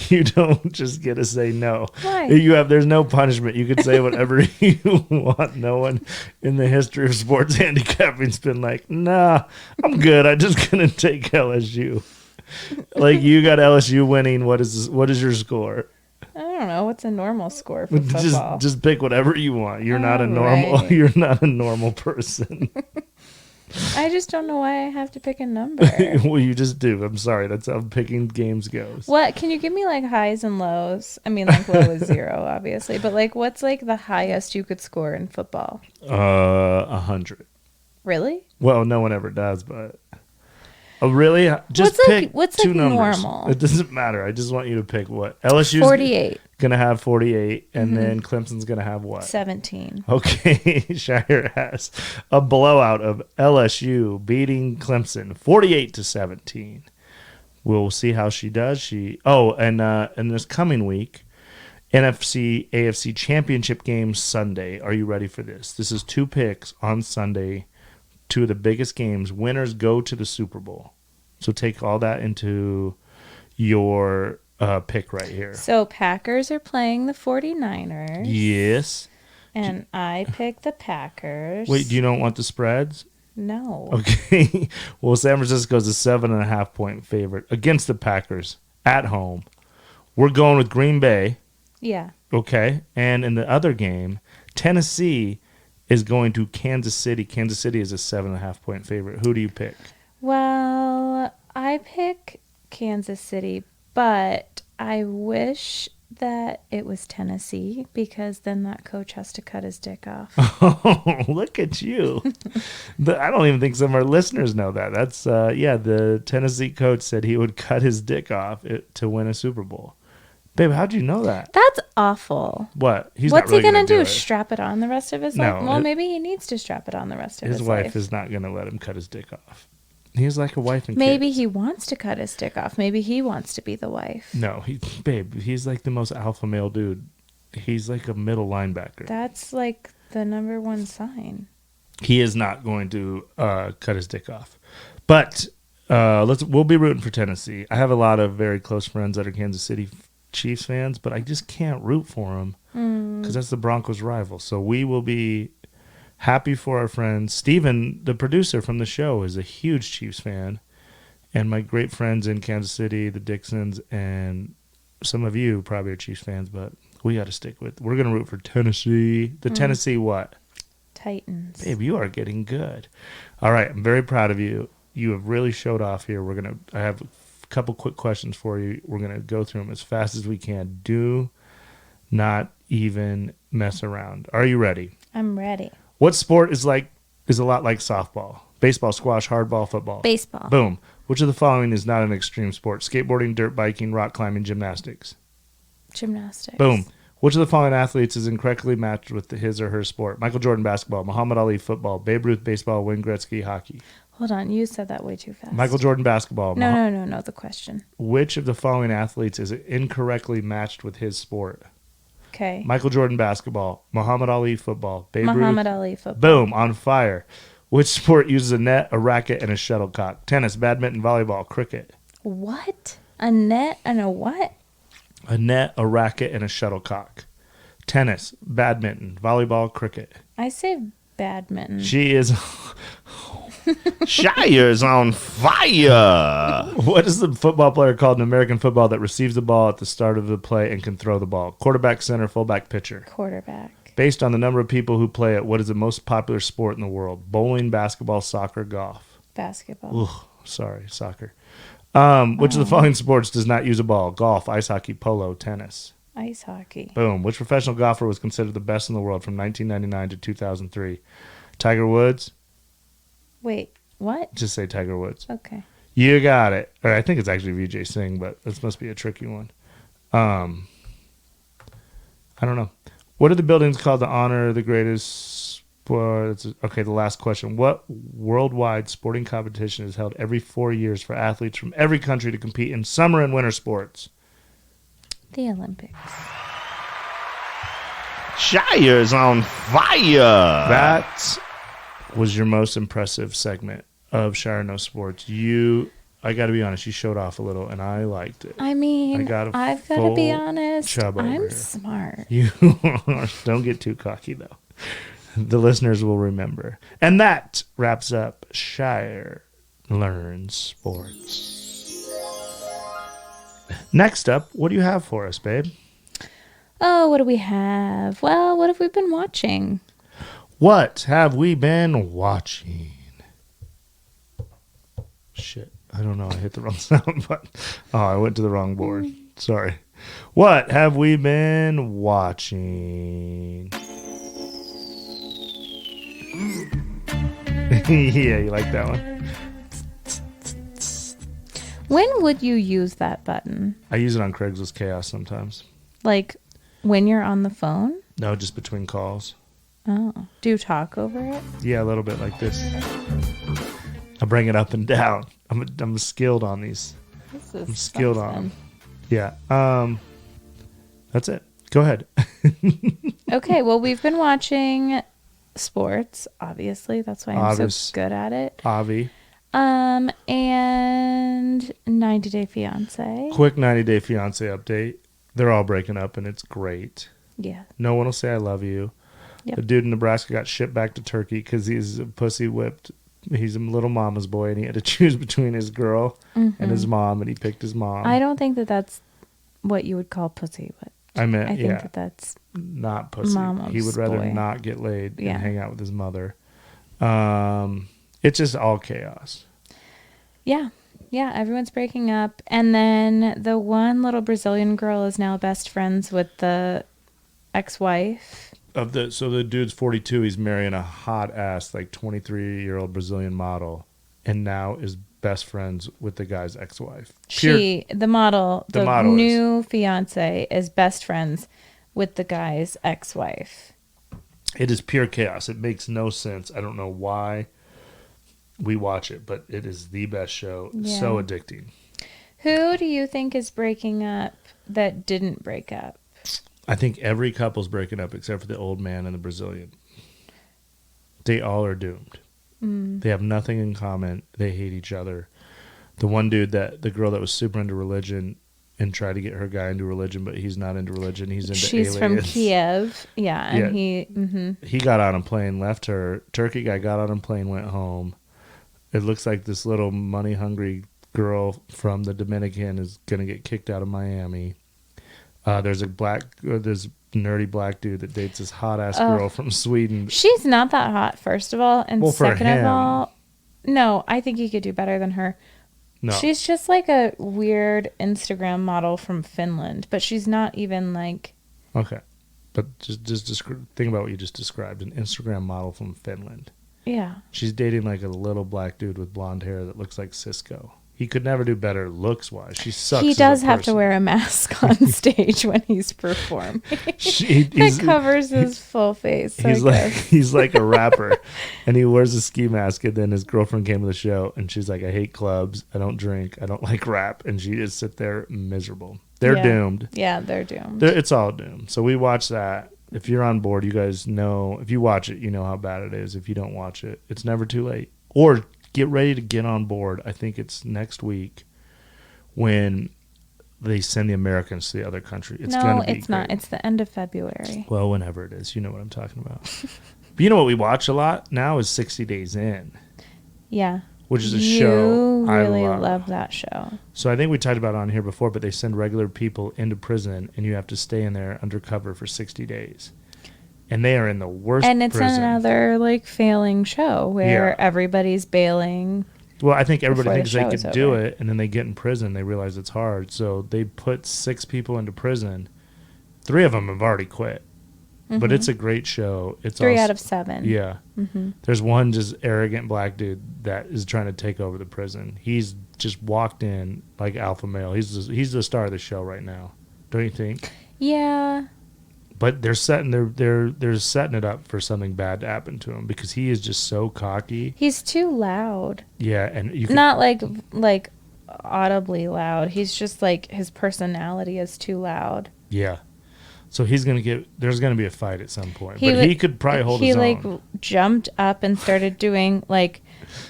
[SPEAKER 1] You don't just get to say no.
[SPEAKER 2] Why?
[SPEAKER 1] There's no punishment. You can say whatever you want. No one in the history of sports handicapping's been like, nah, I'm good. I'm just gonna take LSU. Like you got LSU winning. What is your score?
[SPEAKER 2] I don't know. What's a normal score for football?
[SPEAKER 1] Just pick whatever you want. You're not a
[SPEAKER 2] All
[SPEAKER 1] normal.
[SPEAKER 2] right.
[SPEAKER 1] You're not a normal person.
[SPEAKER 2] I just don't know why I have to pick a number.
[SPEAKER 1] Well, you just do. I'm sorry. That's how picking games goes.
[SPEAKER 2] What? Can you give me like highs and lows? I mean, like low is 0, obviously, but like what's like the highest you could score in football?
[SPEAKER 1] 100.
[SPEAKER 2] Really?
[SPEAKER 1] Well, no one ever does, but really, just
[SPEAKER 2] What's like-
[SPEAKER 1] pick
[SPEAKER 2] what's
[SPEAKER 1] two
[SPEAKER 2] like
[SPEAKER 1] numbers.
[SPEAKER 2] normal?
[SPEAKER 1] It doesn't matter. I just want you to pick what LSU's
[SPEAKER 2] 48,
[SPEAKER 1] gonna have 48, and
[SPEAKER 2] Mm-hmm.
[SPEAKER 1] then Clemson's gonna have what?
[SPEAKER 2] 17.
[SPEAKER 1] Okay, Shire has a blowout of LSU beating Clemson 48-17. We'll see how she does. And this coming week, NFC AFC Championship game Sunday. Are you ready for this? This is 2 picks on Sunday. 2 of the biggest games. Winners go to the Super Bowl. So take all that into your pick right here.
[SPEAKER 2] So Packers are playing the 49ers.
[SPEAKER 1] Yes.
[SPEAKER 2] And I pick the Packers.
[SPEAKER 1] Wait, do you don't want the spreads?
[SPEAKER 2] No.
[SPEAKER 1] Okay. Well, San Francisco's a 7.5 point favorite against the Packers at home. We're going with Green Bay.
[SPEAKER 2] Yeah.
[SPEAKER 1] Okay. And in the other game, Tennessee is going to Kansas City. Kansas City is a 7.5 point favorite. Who do you pick?
[SPEAKER 2] Well, I pick Kansas City, but I wish that it was Tennessee because then that coach has to cut his dick off.
[SPEAKER 1] Oh, look at you. I don't even think some of our listeners know that. That's, the Tennessee coach said he would cut his dick off to win a Super Bowl. Babe, how'd you know that?
[SPEAKER 2] That's awful.
[SPEAKER 1] What? He's
[SPEAKER 2] What's
[SPEAKER 1] not really
[SPEAKER 2] he going to do?
[SPEAKER 1] it.
[SPEAKER 2] Strap it on the rest of his
[SPEAKER 1] No,
[SPEAKER 2] life? Well,
[SPEAKER 1] it-
[SPEAKER 2] maybe he needs to strap it on the rest of his
[SPEAKER 1] His wife
[SPEAKER 2] life.
[SPEAKER 1] is not going to let him cut his dick off. He's like a wife and
[SPEAKER 2] Maybe
[SPEAKER 1] kids.
[SPEAKER 2] he wants to cut his dick off. Maybe he wants to be the wife.
[SPEAKER 1] No, he's like the most alpha male dude. He's like a middle linebacker.
[SPEAKER 2] That's like the number one sign.
[SPEAKER 1] He is not going to cut his dick off. But we'll be rooting for Tennessee. I have a lot of very close friends that are Kansas City Chiefs fans, but I just can't root for them because that's the Broncos' rival. So we will be happy for our friends. Steven, the producer from the show, is a huge Chiefs fan. And my great friends in Kansas City, the Dixons, and some of you probably are Chiefs fans, but we got to stick with. We're going to root for Tennessee. The Tennessee what?
[SPEAKER 2] Titans.
[SPEAKER 1] Babe, you are getting good. All right, I'm very proud of you. You have really showed off here. I have a couple quick questions for you. We're gonna go through them as fast as we can. Do not even mess around. Are you ready?
[SPEAKER 2] I'm ready.
[SPEAKER 1] What sport is a lot like softball? Baseball, squash, hardball, football.
[SPEAKER 2] Baseball.
[SPEAKER 1] Boom. Which of the following is not an extreme sport? Skateboarding, dirt biking, rock climbing, gymnastics.
[SPEAKER 2] Gymnastics.
[SPEAKER 1] Boom. Which of the following athletes is incorrectly matched with his or her sport? Michael Jordan, basketball. Muhammad Ali, football. Babe Ruth, baseball. Wayne Gretzky, hockey.
[SPEAKER 2] Hold on, you said that way too fast.
[SPEAKER 1] Michael Jordan, basketball.
[SPEAKER 2] No, the question.
[SPEAKER 1] Which of the following athletes is incorrectly matched with his sport?
[SPEAKER 2] Okay.
[SPEAKER 1] Michael Jordan, basketball. Muhammad Ali, football. Babe
[SPEAKER 2] Muhammad
[SPEAKER 1] Ruth.
[SPEAKER 2] Ali, football.
[SPEAKER 1] Boom, on fire. Which sport uses a net, a racket, and a shuttlecock? Tennis, badminton, volleyball, cricket.
[SPEAKER 2] What? A net and a what?
[SPEAKER 1] A net, a racket, and a shuttlecock. Tennis, badminton, volleyball, cricket.
[SPEAKER 2] I say badminton.
[SPEAKER 1] She is... Shire's on fire. What is the football player called in American football that receives the ball at the start of the play and can throw the ball? Quarterback, center, fullback, pitcher.
[SPEAKER 2] Quarterback.
[SPEAKER 1] Based on the number of people who play it, what is the most popular sport in the world? Bowling, basketball, soccer, golf.
[SPEAKER 2] Basketball.
[SPEAKER 1] Ugh, sorry, soccer. Which of the following sports does not use a ball? Golf, ice hockey, polo, tennis.
[SPEAKER 2] Ice hockey.
[SPEAKER 1] Boom. Which professional golfer was considered the best in the world from 1999 to 2003? Tiger Woods.
[SPEAKER 2] Wait, what?
[SPEAKER 1] Just say Tiger Woods.
[SPEAKER 2] Okay.
[SPEAKER 1] You got it. Or I think it's actually Vijay Singh, but this must be a tricky one. I don't know. What are the buildings called to honor the greatest sports? Okay, the last question. What worldwide sporting competition is held every 4 years for athletes from every country to compete in summer and winter sports?
[SPEAKER 2] The Olympics.
[SPEAKER 1] Shire's on fire. That was your most impressive segment of Shire No Sports. I got to be honest, you showed off a little, and I liked it.
[SPEAKER 2] I mean, I've got to be honest. I'm smart.
[SPEAKER 1] You don't get too cocky, though. The listeners will remember. And that wraps up Shire Learns Sports. Next up, what do you have for us, babe?
[SPEAKER 2] Oh, what do we have? Well, what have we been watching?
[SPEAKER 1] What have we been watching? Shit, I don't know. I hit the wrong sound button. Oh, I went to the wrong board. Sorry. What have we been watching? Yeah, you like that one?
[SPEAKER 2] When would you use that button?
[SPEAKER 1] I use it on Craigslist Chaos sometimes.
[SPEAKER 2] Like when you're on the phone?
[SPEAKER 1] No, just between calls.
[SPEAKER 2] Oh. Do you talk over it?
[SPEAKER 1] Yeah, a little bit like this. I bring it up and down. I'm skilled on these.
[SPEAKER 2] This is
[SPEAKER 1] I'm skilled on
[SPEAKER 2] something.
[SPEAKER 1] them. Yeah. That's it. Go ahead.
[SPEAKER 2] Okay, well, we've been watching sports, obviously. That's why I'm so good at it.
[SPEAKER 1] Avi.
[SPEAKER 2] And 90 Day Fiance.
[SPEAKER 1] Quick 90 Day Fiance update. They're all breaking up, and it's great.
[SPEAKER 2] Yeah.
[SPEAKER 1] No one will say I love you.
[SPEAKER 2] Yep.
[SPEAKER 1] The dude in Nebraska got shipped back to Turkey because he's a pussy whipped. He's a little mama's boy, and he had to choose between his girl and his mom, and he picked his mom.
[SPEAKER 2] I don't think that that's what you would call pussy, but
[SPEAKER 1] I meant,
[SPEAKER 2] I think that that's
[SPEAKER 1] not pussy.
[SPEAKER 2] mama's
[SPEAKER 1] He would rather
[SPEAKER 2] boy.
[SPEAKER 1] not get laid
[SPEAKER 2] Yeah.
[SPEAKER 1] and hang out with his mother. It's just all chaos.
[SPEAKER 2] Yeah. Yeah, everyone's breaking up. And then the one little Brazilian girl is now best friends with the ex-wife.
[SPEAKER 1] So the dude's 42. He's marrying a hot ass, like 23-year-old Brazilian model, and now is best friends with the guy's ex-wife.
[SPEAKER 2] The model
[SPEAKER 1] model
[SPEAKER 2] new fiance is best friends with the guy's ex-wife.
[SPEAKER 1] It is pure chaos. It makes no sense. I don't know why we watch it, but it is the best show.
[SPEAKER 2] Yeah.
[SPEAKER 1] So addicting.
[SPEAKER 2] Who do you think is breaking up that didn't break up?
[SPEAKER 1] I think every couple's breaking up except for the old man and the Brazilian. They all are doomed. They have nothing in common. They hate each other. The one dude, the girl that was super into religion and tried to get her guy into religion, but he's not into religion. He's into
[SPEAKER 2] She's
[SPEAKER 1] aliens.
[SPEAKER 2] from Kiev. Yeah, and
[SPEAKER 1] He got on a plane, left her. Turkey guy got on a plane, went home. It looks like this little money-hungry girl from the Dominican is going to get kicked out of Miami. There's this nerdy black dude that dates this hot ass girl from Sweden.
[SPEAKER 2] She's not that hot, first of all, and
[SPEAKER 1] Well, for
[SPEAKER 2] second of
[SPEAKER 1] him.
[SPEAKER 2] all, no, I think he could do better than her.
[SPEAKER 1] No,
[SPEAKER 2] She's just like a weird Instagram model from Finland, but she's not even like.
[SPEAKER 1] okay, but just think about what you just described. An Instagram model from Finland.
[SPEAKER 2] Yeah.
[SPEAKER 1] She's dating like a little black dude with blonde hair that looks like Cisco. He could never do better looks wise. She sucks.
[SPEAKER 2] He
[SPEAKER 1] as a
[SPEAKER 2] does have to
[SPEAKER 1] person.
[SPEAKER 2] wear a mask on stage when he's performing.
[SPEAKER 1] It
[SPEAKER 2] It covers his full face.
[SPEAKER 1] He's like a rapper, and he wears a ski mask. And then his girlfriend came to the show, and she's like, "I hate clubs. I don't drink. I don't like rap." And she just sit there miserable. They're doomed.
[SPEAKER 2] Yeah, they're doomed.
[SPEAKER 1] It's all doomed. So we watch that. If you're on board, you guys know. If you watch it, you know how bad it is. If you don't watch it, it's never too late. Or get ready to get on board. I think it's next week when they send the Americans to the other country. It's gonna be
[SPEAKER 2] it's not.
[SPEAKER 1] great.
[SPEAKER 2] It's the end of February.
[SPEAKER 1] Well, whenever it is, you know what I'm talking about. But you know what we watch a lot now is 60 Days In,
[SPEAKER 2] Yeah.
[SPEAKER 1] which is a
[SPEAKER 2] You
[SPEAKER 1] show I
[SPEAKER 2] really
[SPEAKER 1] love.
[SPEAKER 2] love that show.
[SPEAKER 1] So I think we talked about it on here before, but they send regular people into prison, and you have to stay in there undercover for 60 days. And they are in the worst
[SPEAKER 2] And it's
[SPEAKER 1] prison.
[SPEAKER 2] another like failing show where
[SPEAKER 1] Yeah.
[SPEAKER 2] everybody's bailing.
[SPEAKER 1] Well, I think everybody
[SPEAKER 2] before the
[SPEAKER 1] thinks they
[SPEAKER 2] show
[SPEAKER 1] could
[SPEAKER 2] is
[SPEAKER 1] do
[SPEAKER 2] over.
[SPEAKER 1] it, and then they get in prison. They realize it's hard. So they put 6 people into prison. 3 of them have already quit. But it's a great show. It's
[SPEAKER 2] 3
[SPEAKER 1] also,
[SPEAKER 2] out of 7.
[SPEAKER 1] Yeah. There's one just arrogant black dude that is trying to take over the prison. He's just walked in like alpha male. He's the star of the show right now. Don't you think?
[SPEAKER 2] Yeah.
[SPEAKER 1] But they're setting they're setting it up for something bad to happen to him because he is just so cocky.
[SPEAKER 2] He's too loud.
[SPEAKER 1] Yeah, and you can,
[SPEAKER 2] Not like audibly loud. He's just like his personality is too loud.
[SPEAKER 1] yeah. So he's gonna there's gonna be a fight at some point.
[SPEAKER 2] He
[SPEAKER 1] But
[SPEAKER 2] would-
[SPEAKER 1] he could probably hold
[SPEAKER 2] He
[SPEAKER 1] his
[SPEAKER 2] like
[SPEAKER 1] own.
[SPEAKER 2] jumped up and started doing like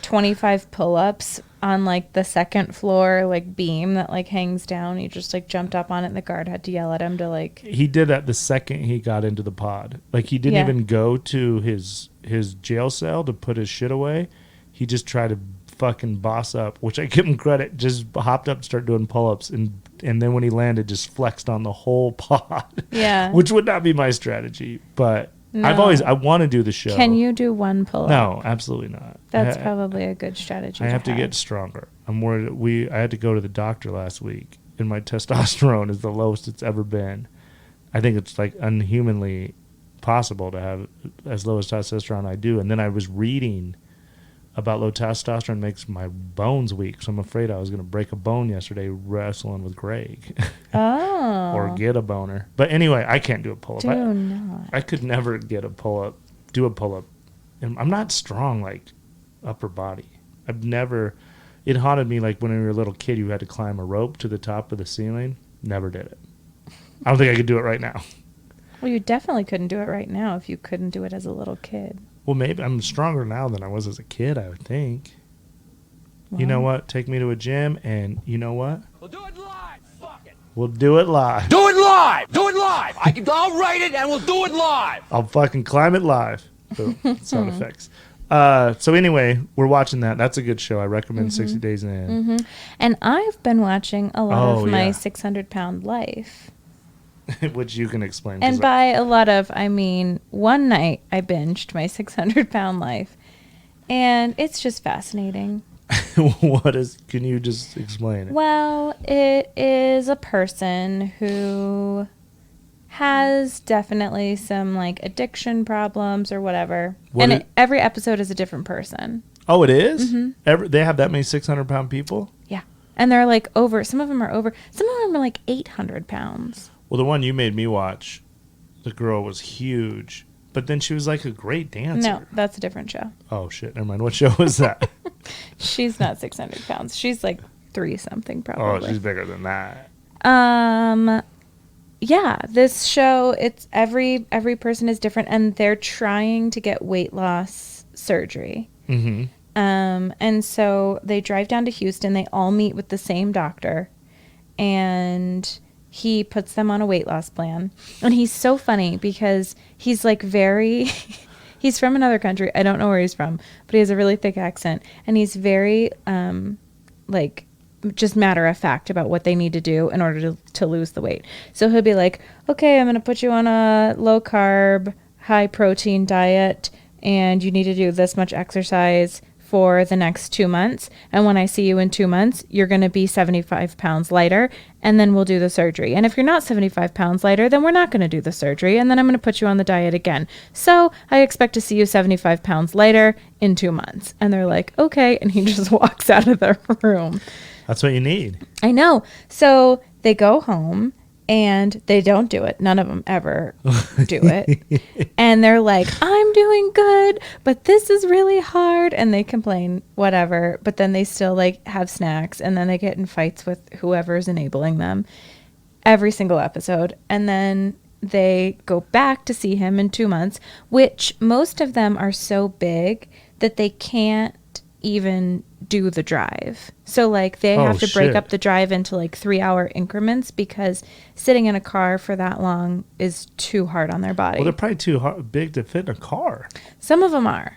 [SPEAKER 2] 25 pull-ups on like the second floor like beam that like hangs down. He just like jumped up on it and the guard had to yell at him to like.
[SPEAKER 1] He did that the second he got into the pod. Like he didn't
[SPEAKER 2] Yeah.
[SPEAKER 1] even go to his jail cell to put his shit away. He just tried to fucking boss up, which I give him credit. Just hopped up and started doing pull-ups, and then when he landed, just flexed on the whole pod.
[SPEAKER 2] Yeah.
[SPEAKER 1] Which would not be my strategy, but
[SPEAKER 2] No.
[SPEAKER 1] I want to do the show.
[SPEAKER 2] Can you do one pull-up?
[SPEAKER 1] No, absolutely not.
[SPEAKER 2] That's
[SPEAKER 1] I-
[SPEAKER 2] probably a good strategy.
[SPEAKER 1] I have to get stronger. I'm worried. I had to go to the doctor last week, and my testosterone is the lowest it's ever been. I think it's like unhumanly possible to have as low as testosterone I do. And then I was reading about low testosterone makes my bones weak, so I'm afraid I was going to break a bone yesterday wrestling with Greg
[SPEAKER 2] Oh.
[SPEAKER 1] or get a boner. But anyway, I can't do a pull-up.
[SPEAKER 2] Do not.
[SPEAKER 1] I could never get a pull-up, do a pull-up. And I'm not strong like upper body. I've never. It haunted me like when you were a little kid, you had to climb a rope to the top of the ceiling. Never did it. I don't think I could do it right now.
[SPEAKER 2] Well, you definitely couldn't do it right now if you couldn't do it as a little kid.
[SPEAKER 1] Well, maybe I'm stronger now than I was as a kid, I would think. You know what? Take me to a gym, and you know what?
[SPEAKER 3] We'll do it live. Fuck it.
[SPEAKER 1] We'll do it live.
[SPEAKER 3] Do it live. Do it live. I'll write it and we'll do it live.
[SPEAKER 1] I'll fucking climb it live. Boom. Sound effects. So anyway, we're watching that. That's a good show. I recommend 60 Days In.
[SPEAKER 2] And I've been watching a lot
[SPEAKER 1] Oh,
[SPEAKER 2] of my
[SPEAKER 1] yeah.
[SPEAKER 2] 600-pound life.
[SPEAKER 1] Which you can explain. 'cause
[SPEAKER 2] And by a lot of, I mean, one night I binged my 600-pound life. And it's just fascinating.
[SPEAKER 1] Can you just explain it?
[SPEAKER 2] Well, it is a person who has definitely some like addiction problems or whatever.
[SPEAKER 1] What
[SPEAKER 2] and
[SPEAKER 1] it-
[SPEAKER 2] every episode is a different person.
[SPEAKER 1] Oh, it is? They have that many 600-pound people?
[SPEAKER 2] Yeah. And they're like some of them are like 800 pounds.
[SPEAKER 1] Well, the one you made me watch, the girl was huge, but then she was like a great dancer.
[SPEAKER 2] No, that's a different show.
[SPEAKER 1] Oh, shit. Never mind. What show was that?
[SPEAKER 2] She's not 600 pounds. She's like 3-something
[SPEAKER 1] Oh,
[SPEAKER 2] probably.
[SPEAKER 1] she's bigger than that.
[SPEAKER 2] Yeah, this show, it's every person is different and they're trying to get weight loss surgery.
[SPEAKER 1] Mm-hmm.
[SPEAKER 2] And so they drive down to Houston. They all meet with the same doctor and he puts them on a weight loss plan. And he's so funny because he's like he's from another country. I don't know where he's from, but he has a really thick accent and he's very, like just matter of fact about what they need to do in order to lose the weight. So he'll be like, okay, I'm going to put you on a low carb, high protein diet, and you need to do this much exercise for the next 2 months. And when I see you in 2 months, you're going to be 75 pounds lighter, and then we'll do the surgery. And if you're not 75 pounds lighter, then we're not going to do the surgery, and then I'm going to put you on the diet again. So I expect to see you 75 pounds lighter in 2 months. And they're like, okay. And he just walks out of the room.
[SPEAKER 1] That's what you need.
[SPEAKER 2] I know. So they go home. And they don't do it. None of them ever do it. And they're like, I'm doing good, but this is really hard. And they complain, whatever. But then they still like have snacks. And then they get in fights with whoever's enabling them every single episode. And then they go back to see him in 2 months, which most of them are so big that they can't even do the drive. So like they have to break up the drive into like 3-hour increments because sitting in a car for that long is too hard on their body.
[SPEAKER 1] Well, they're probably too big to fit in a car.
[SPEAKER 2] Some of them are.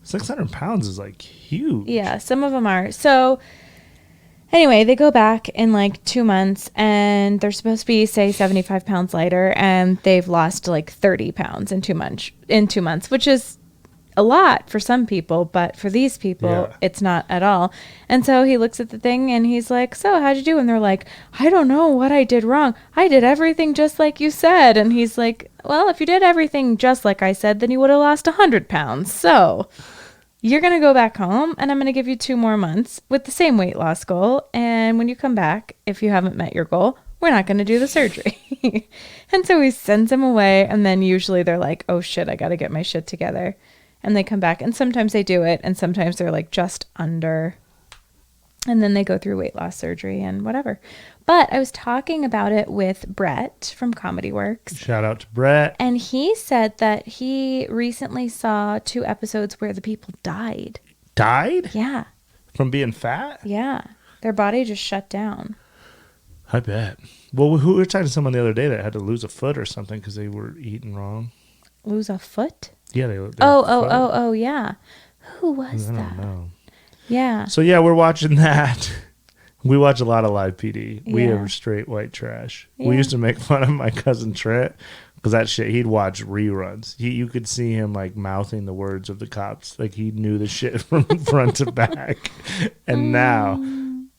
[SPEAKER 1] 600 pounds is like huge.
[SPEAKER 2] Yeah, some of them are. So anyway, they go back in like 2 months and they're supposed to be, say, 75 pounds lighter, and they've lost like 30 pounds in 2 months, which is a lot for some people, but for these people, it's not at all. And so he looks at the thing and he's like, so how'd you do? And they're like, I don't know what I did wrong. I did everything just like you said. And he's like, well, if you did everything just like I said, then you would have lost 100 pounds. So you're going to go back home and I'm going to give you 2 more months with the same weight loss goal. And when you come back, if you haven't met your goal, we're not going to do the surgery. And so he sends him away. And then usually they're like, oh shit, I got to get my shit together. And they come back, and sometimes they do it, and sometimes they're like just under. And then they go through weight loss surgery and whatever. But I was talking about it with Brett from Comedy Works.
[SPEAKER 1] Shout out to Brett.
[SPEAKER 2] And he said that he recently saw 2 episodes where the people died.
[SPEAKER 1] Died?
[SPEAKER 2] Yeah.
[SPEAKER 1] From being fat?
[SPEAKER 2] Yeah. Their body just shut down.
[SPEAKER 1] I bet. Well, we were talking to someone the other day that had to lose a foot or something because they were eating wrong.
[SPEAKER 2] Lose a foot?
[SPEAKER 1] Yeah, they
[SPEAKER 2] Oh, yeah. Who was that?
[SPEAKER 1] I don't know.
[SPEAKER 2] Yeah.
[SPEAKER 1] So, yeah, we're watching that. We watch a lot of live PD. We
[SPEAKER 2] Yeah.
[SPEAKER 1] are straight white trash.
[SPEAKER 2] Yeah.
[SPEAKER 1] We used to make fun of my cousin Trent because that shit, he'd watch reruns. You could see him, like, mouthing the words of the cops. Like, he knew the shit from front to back. And now,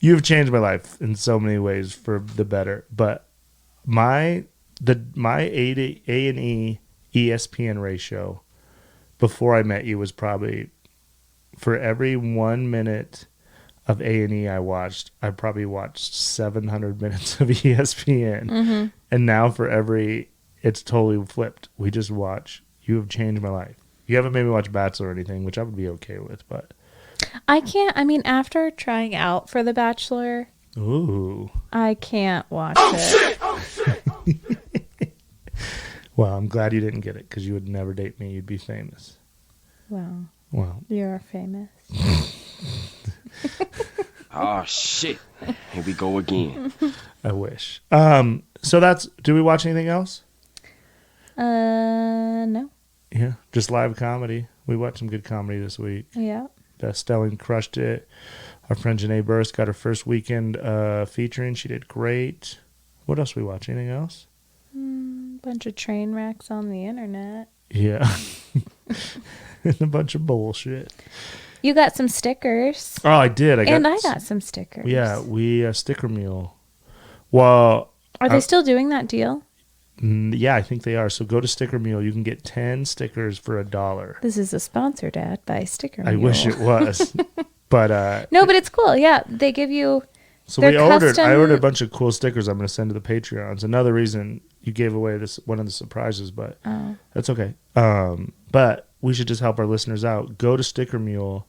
[SPEAKER 1] you've changed my life in so many ways for the better. But my A&E ESPN ratio before I met you was probably, for every 1 minute of A&E I watched, I probably watched 700 minutes of ESPN.
[SPEAKER 2] Mm-hmm.
[SPEAKER 1] And now it's totally flipped. We just watch. You have changed my life. You haven't made me watch Bachelor or anything, which I would be okay with, but
[SPEAKER 2] I can't. I mean, after trying out for The Bachelor,
[SPEAKER 1] ooh.
[SPEAKER 2] I can't watch it.
[SPEAKER 3] Oh shit!
[SPEAKER 1] Well, I'm glad you didn't get it because you would never date me. You'd be famous.
[SPEAKER 2] Well,
[SPEAKER 1] Well,
[SPEAKER 2] you're famous.
[SPEAKER 3] Oh shit! Here we go again.
[SPEAKER 1] I wish. So do we watch anything else?
[SPEAKER 2] No.
[SPEAKER 1] Yeah, just live comedy. We watched some good comedy this week.
[SPEAKER 2] Yeah.
[SPEAKER 1] Stelling crushed it. Our friend Janae Burris got her first weekend featuring. She did great. What else we watch? Anything else?
[SPEAKER 2] Bunch of train wrecks on the internet.
[SPEAKER 1] Yeah. And a bunch of bullshit.
[SPEAKER 2] You got some stickers.
[SPEAKER 1] Oh, I did. I
[SPEAKER 2] got some stickers.
[SPEAKER 1] Yeah, we Sticker Mule. Well,
[SPEAKER 2] Are they still doing that deal?
[SPEAKER 1] Yeah, I think they are. So go to Sticker Mule. You can get 10 stickers for $1.
[SPEAKER 2] This is a sponsored ad by Sticker Mule.
[SPEAKER 1] I wish it was. But
[SPEAKER 2] no, but it's cool. Yeah, they give you.
[SPEAKER 1] so
[SPEAKER 2] they're
[SPEAKER 1] I
[SPEAKER 2] custom-
[SPEAKER 1] ordered a bunch of cool stickers I'm going to send to the Patreons. Another reason you gave away one of the surprises, but that's okay. But we should just help our listeners out. Go to Sticker Mule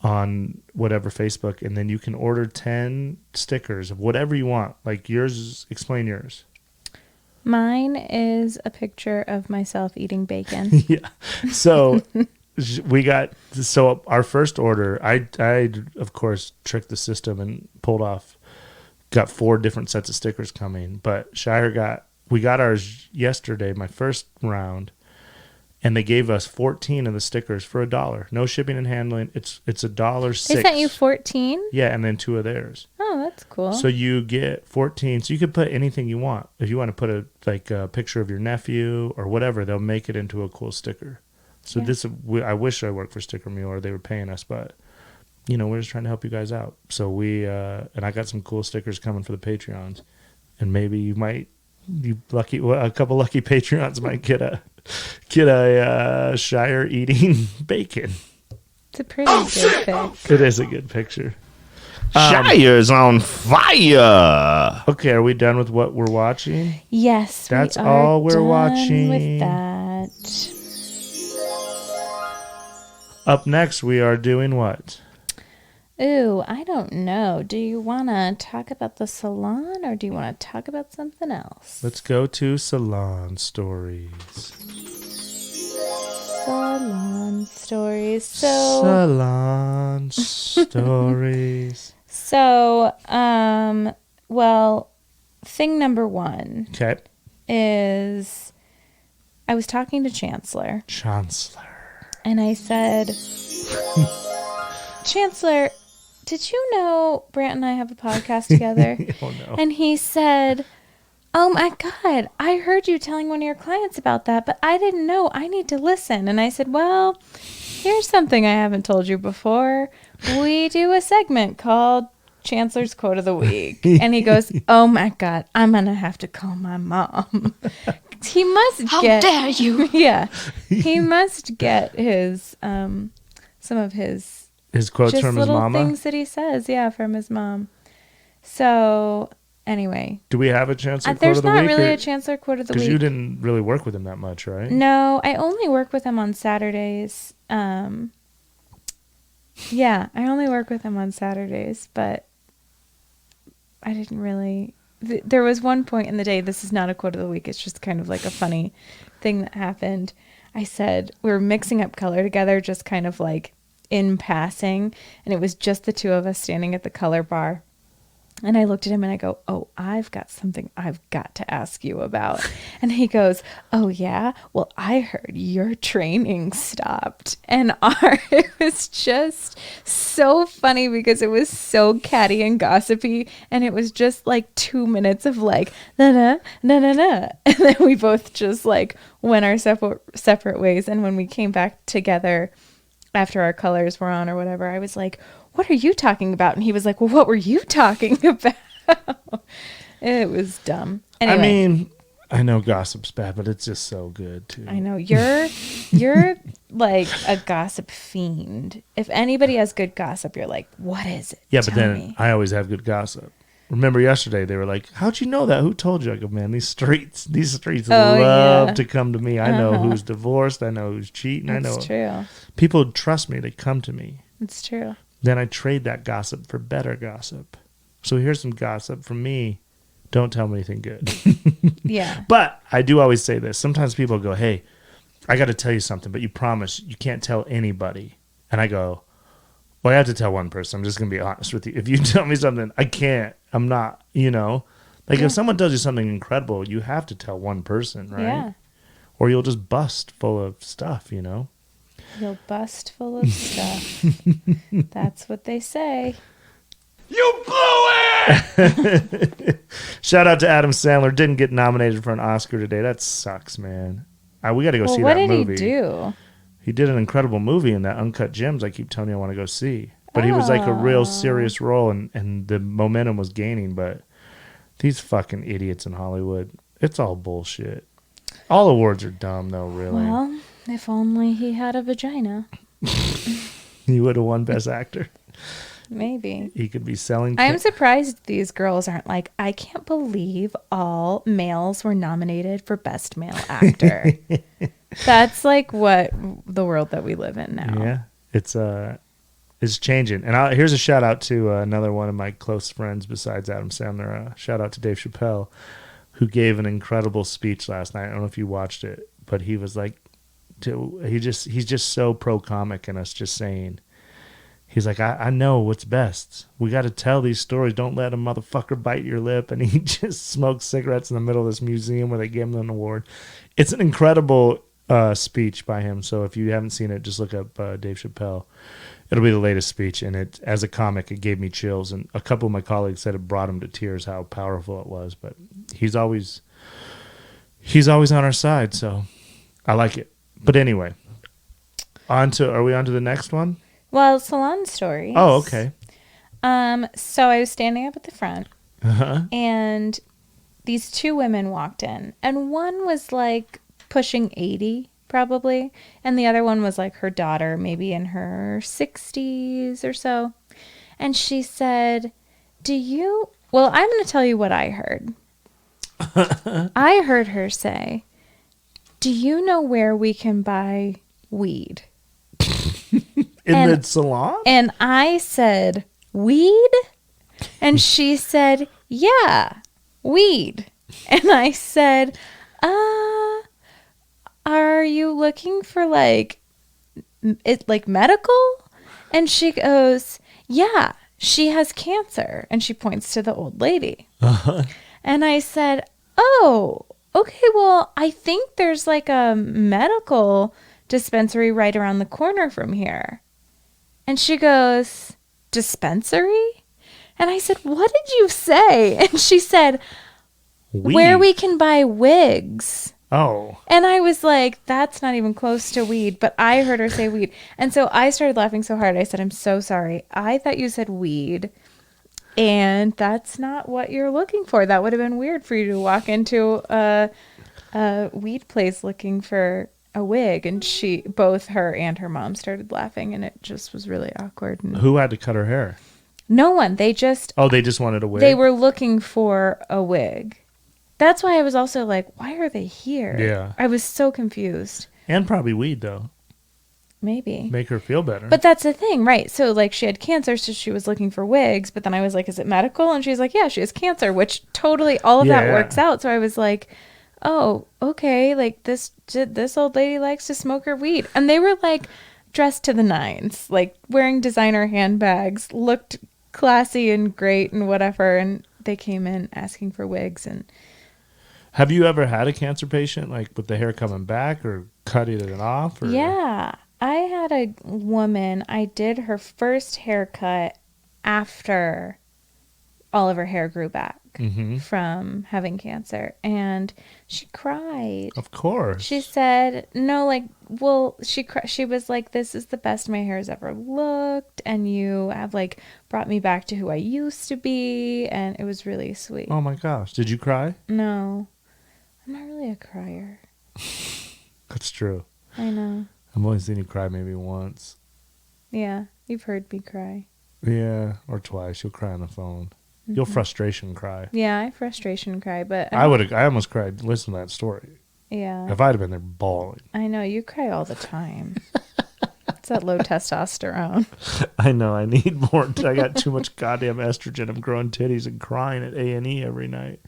[SPEAKER 1] on whatever Facebook, and then you can order 10 stickers of whatever you want. Like yours, explain yours.
[SPEAKER 2] Mine is a picture of myself eating bacon.
[SPEAKER 1] Yeah. So our first order, I of course tricked the system and got 4 different sets of stickers coming, but we got ours yesterday, my first round, and they gave us 14 of the stickers for $1. No shipping and handling. It's $1.06.
[SPEAKER 2] They sent you 14?
[SPEAKER 1] Yeah, and then 2 of theirs.
[SPEAKER 2] Oh, Oh, that's cool.
[SPEAKER 1] So you get 14. So you could put anything you want. If you want to put a picture of your nephew or whatever, they'll make it into a cool sticker. So I wish I worked for Sticker Mule or they were paying us, but we're just trying to help you guys out. So and I got some cool stickers coming for the Patreons, and maybe a couple lucky Patreons might get a Shire eating bacon.
[SPEAKER 2] It's a pretty good pic.
[SPEAKER 1] It is a good picture.
[SPEAKER 5] Shire's on fire.
[SPEAKER 1] Okay, are we done with what we're watching?
[SPEAKER 2] Yes,
[SPEAKER 1] That's
[SPEAKER 2] we are
[SPEAKER 1] all we're
[SPEAKER 2] done
[SPEAKER 1] watching.
[SPEAKER 2] with that.
[SPEAKER 1] Up next, we are doing what?
[SPEAKER 2] Ooh, I don't know. Do you want to talk about the salon or do you want to talk about something else?
[SPEAKER 1] Let's go to salon stories.
[SPEAKER 2] Salon stories.
[SPEAKER 1] Salon stories.
[SPEAKER 2] So, well, thing number one
[SPEAKER 1] Okay.
[SPEAKER 2] is I was talking to Chancellor. And I said, Chancellor, did you know Brandt and I have a podcast together?
[SPEAKER 1] Oh, no.
[SPEAKER 2] And he said, oh my God, I heard you telling one of your clients about that, but I didn't know. I need to listen. And I said, well, here's something I haven't told you before. We do a segment called Chancellor's Quote of the Week. And he goes, oh my God, I'm going to have to call my mom. He must
[SPEAKER 6] How
[SPEAKER 2] get...
[SPEAKER 6] dare you?
[SPEAKER 2] Yeah. He must get his, some of his
[SPEAKER 1] quotes
[SPEAKER 2] just
[SPEAKER 1] from his
[SPEAKER 2] little
[SPEAKER 1] mama?
[SPEAKER 2] things that he says, from his mom. So, anyway.
[SPEAKER 1] Do we have a Chancellor quote
[SPEAKER 2] There's
[SPEAKER 1] of the
[SPEAKER 2] not
[SPEAKER 1] week?
[SPEAKER 2] really a Chancellor Quote of the
[SPEAKER 1] Because
[SPEAKER 2] Week.
[SPEAKER 1] you didn't really work with him that much, right?
[SPEAKER 2] No, I only work with him on Saturdays. Yeah, I only work with him on Saturdays, but I didn't really... There was one point in the day, this is not a quote of the week, it's just kind of like a funny thing that happened. I said, we were mixing up color together, just kind of like in passing, and it was just the two of us standing at the color bar. And I looked at him and I go, oh, I've got something I've got to ask you about. And he goes, oh, yeah? Well, I heard your training stopped. And it was just so funny because it was so catty and gossipy. And it was just like 2 minutes of like, na-na, na-na-na. And then we both just like went our separate ways. And when we came back together after our colors were on or whatever, I was like, what are you talking about? And he was like, well, what were you talking about? It was dumb. Anyway,
[SPEAKER 1] I mean, I know gossip's bad, but it's just so good too.
[SPEAKER 2] I know you're like a gossip fiend. If anybody has good gossip, you're like, what is it?
[SPEAKER 1] Yeah, but
[SPEAKER 2] Tell
[SPEAKER 1] then
[SPEAKER 2] me.
[SPEAKER 1] I always have good gossip. Remember yesterday they were like, how'd you know that? Who told you? I go, man, these streets love to come to me. I know who's divorced. I know who's cheating. I know.
[SPEAKER 2] It's true.
[SPEAKER 1] People trust me. They come to me.
[SPEAKER 2] It's true.
[SPEAKER 1] Then I trade that gossip for better gossip. So here's some gossip from me. Don't tell me anything good.
[SPEAKER 2] Yeah.
[SPEAKER 1] But I do always say this. Sometimes people go, hey, I got to tell you something, but you promise you can't tell anybody. And I go, well, I have to tell one person. I'm just going to be honest with you. If you tell me something, I can't. I'm not, Like if someone tells you something incredible, you have to tell one person, right?
[SPEAKER 2] Yeah.
[SPEAKER 1] Or you'll just bust full of stuff,
[SPEAKER 2] You'll bust full of stuff. That's what they say.
[SPEAKER 3] You blew it!
[SPEAKER 1] Shout out to Adam Sandler. Didn't get nominated for an Oscar today. That sucks, man. We got to go see
[SPEAKER 2] what
[SPEAKER 1] that
[SPEAKER 2] did
[SPEAKER 1] movie.
[SPEAKER 2] he do?
[SPEAKER 1] He did an incredible movie in that Uncut Gems I keep telling you I want to go see. But he was like a real serious role, and the momentum was gaining. But these fucking idiots in Hollywood, it's all bullshit. All awards are dumb, though, really.
[SPEAKER 2] Well, if only he had a vagina.
[SPEAKER 1] He would have won Best Actor.
[SPEAKER 2] Maybe.
[SPEAKER 1] He could be selling...
[SPEAKER 2] I'm surprised these girls aren't like, I can't believe all males were nominated for Best Male Actor. That's like what the world that we live in now.
[SPEAKER 1] Yeah, it's changing. And here's a shout out to another one of my close friends besides Adam Sandler. Shout out to Dave Chappelle, who gave an incredible speech last night. I don't know if you watched it, but he was like, he's just so pro comic and us just saying, he's like, I know what's best. We got to tell these stories. Don't let a motherfucker bite your lip. And he just smoked cigarettes in the middle of this museum where they gave him an award. It's an incredible speech by him. So if you haven't seen it, just look up Dave Chappelle. It'll be the latest speech, and it, as a comic, it gave me chills. And a couple of my colleagues said it brought him to tears how powerful it was. But he's always on our side, so I like it. But anyway, are we on to the next one?
[SPEAKER 2] Well, salon stories.
[SPEAKER 1] Oh, okay.
[SPEAKER 2] So I was standing up at the front, and these two women walked in, and one was like pushing 80 probably, and the other one was like her daughter, maybe in her 60s or so. And she said, well, I'm going to tell you what I heard. I heard her say, "Do you know where we can buy weed?"
[SPEAKER 1] In the salon?
[SPEAKER 2] And I said, "Weed?" And she said, "Yeah, weed." And I said, are you looking for like medical? And she goes, "Yeah, she has cancer." And she points to the old lady. And I said, "Oh, okay, well, I think there's like a medical dispensary right around the corner from here." And she goes, "Dispensary?" And I said, "What did you say?" And she said, "Where we can buy wigs."
[SPEAKER 1] Oh.
[SPEAKER 2] And I was like, that's not even close to weed, but I heard her say weed. And so I started laughing so hard. I said, "I'm so sorry. I thought you said weed, and that's not what you're looking for. That would have been weird for you to walk into a weed place looking for a wig." And both her and her mom started laughing, and it just was really awkward. And
[SPEAKER 1] Who had to cut her hair?
[SPEAKER 2] no one. They just
[SPEAKER 1] wanted a wig?
[SPEAKER 2] They were looking for a wig. That's why I was also like, why are they here?
[SPEAKER 1] Yeah.
[SPEAKER 2] I was so confused.
[SPEAKER 1] And probably weed, though.
[SPEAKER 2] Maybe.
[SPEAKER 1] Make her feel better.
[SPEAKER 2] But that's the thing, right? So, like, she had cancer, so she was looking for wigs. But then I was like, is it medical? And she's like, yeah, she has cancer, which totally, all of that works out. So I was like, oh, okay. Like, this old lady likes to smoke her weed. And they were, like, dressed to the nines, like, wearing designer handbags, looked classy and great and whatever. And they came in asking for wigs. And
[SPEAKER 1] have you ever had a cancer patient, like, with the hair coming back or cutting it off? Or?
[SPEAKER 2] Yeah. I had a woman, I did her first haircut after all of her hair grew back from having cancer. And she cried.
[SPEAKER 1] Of course.
[SPEAKER 2] She said, no, like, well, she was like, this is the best my hair has ever looked. And you have, like, brought me back to who I used to be. And it was really sweet.
[SPEAKER 1] Oh, my gosh. Did you cry?
[SPEAKER 2] No. I'm not really a crier.
[SPEAKER 1] That's true.
[SPEAKER 2] I know.
[SPEAKER 1] I've only seen you cry maybe once.
[SPEAKER 2] Yeah, you've heard me cry.
[SPEAKER 1] Yeah, or twice. You'll cry on the phone. You'll frustration cry.
[SPEAKER 2] Yeah, I frustration cry, but
[SPEAKER 1] I almost cried. Listen to that story.
[SPEAKER 2] Yeah.
[SPEAKER 1] If I'd have been there bawling.
[SPEAKER 2] I know, you cry all the time. It's that low testosterone.
[SPEAKER 1] I know, I need more. I got too much goddamn estrogen. I'm growing titties and crying at A&E every night.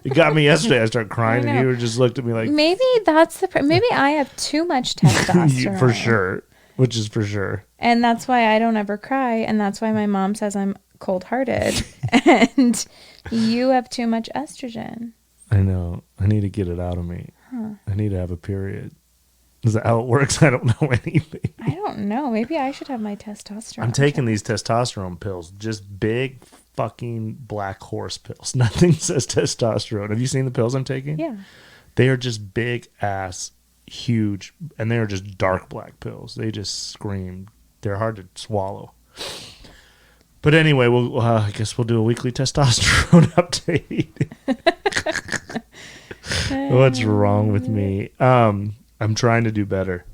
[SPEAKER 1] It got me yesterday. I started crying and you just looked at me like...
[SPEAKER 2] Maybe that's maybe I have too much testosterone.
[SPEAKER 1] For sure. Which is for sure.
[SPEAKER 2] And that's why I don't ever cry. And that's why my mom says I'm cold-hearted. And you have too much estrogen.
[SPEAKER 1] I know. I need to get it out of me. I need to have a period. Is that how it works? I don't know anything.
[SPEAKER 2] I don't know. Maybe I should have my testosterone.
[SPEAKER 1] I'm taking these testosterone pills. Just big fucking black horse pills. Nothing says testosterone. Have you seen the pills I'm taking?
[SPEAKER 2] Yeah.
[SPEAKER 1] They are just big ass, huge, and they are just dark black pills. They just scream. They're hard to swallow. But anyway, I guess we'll do a weekly testosterone update. What's wrong with me? I'm trying to do better.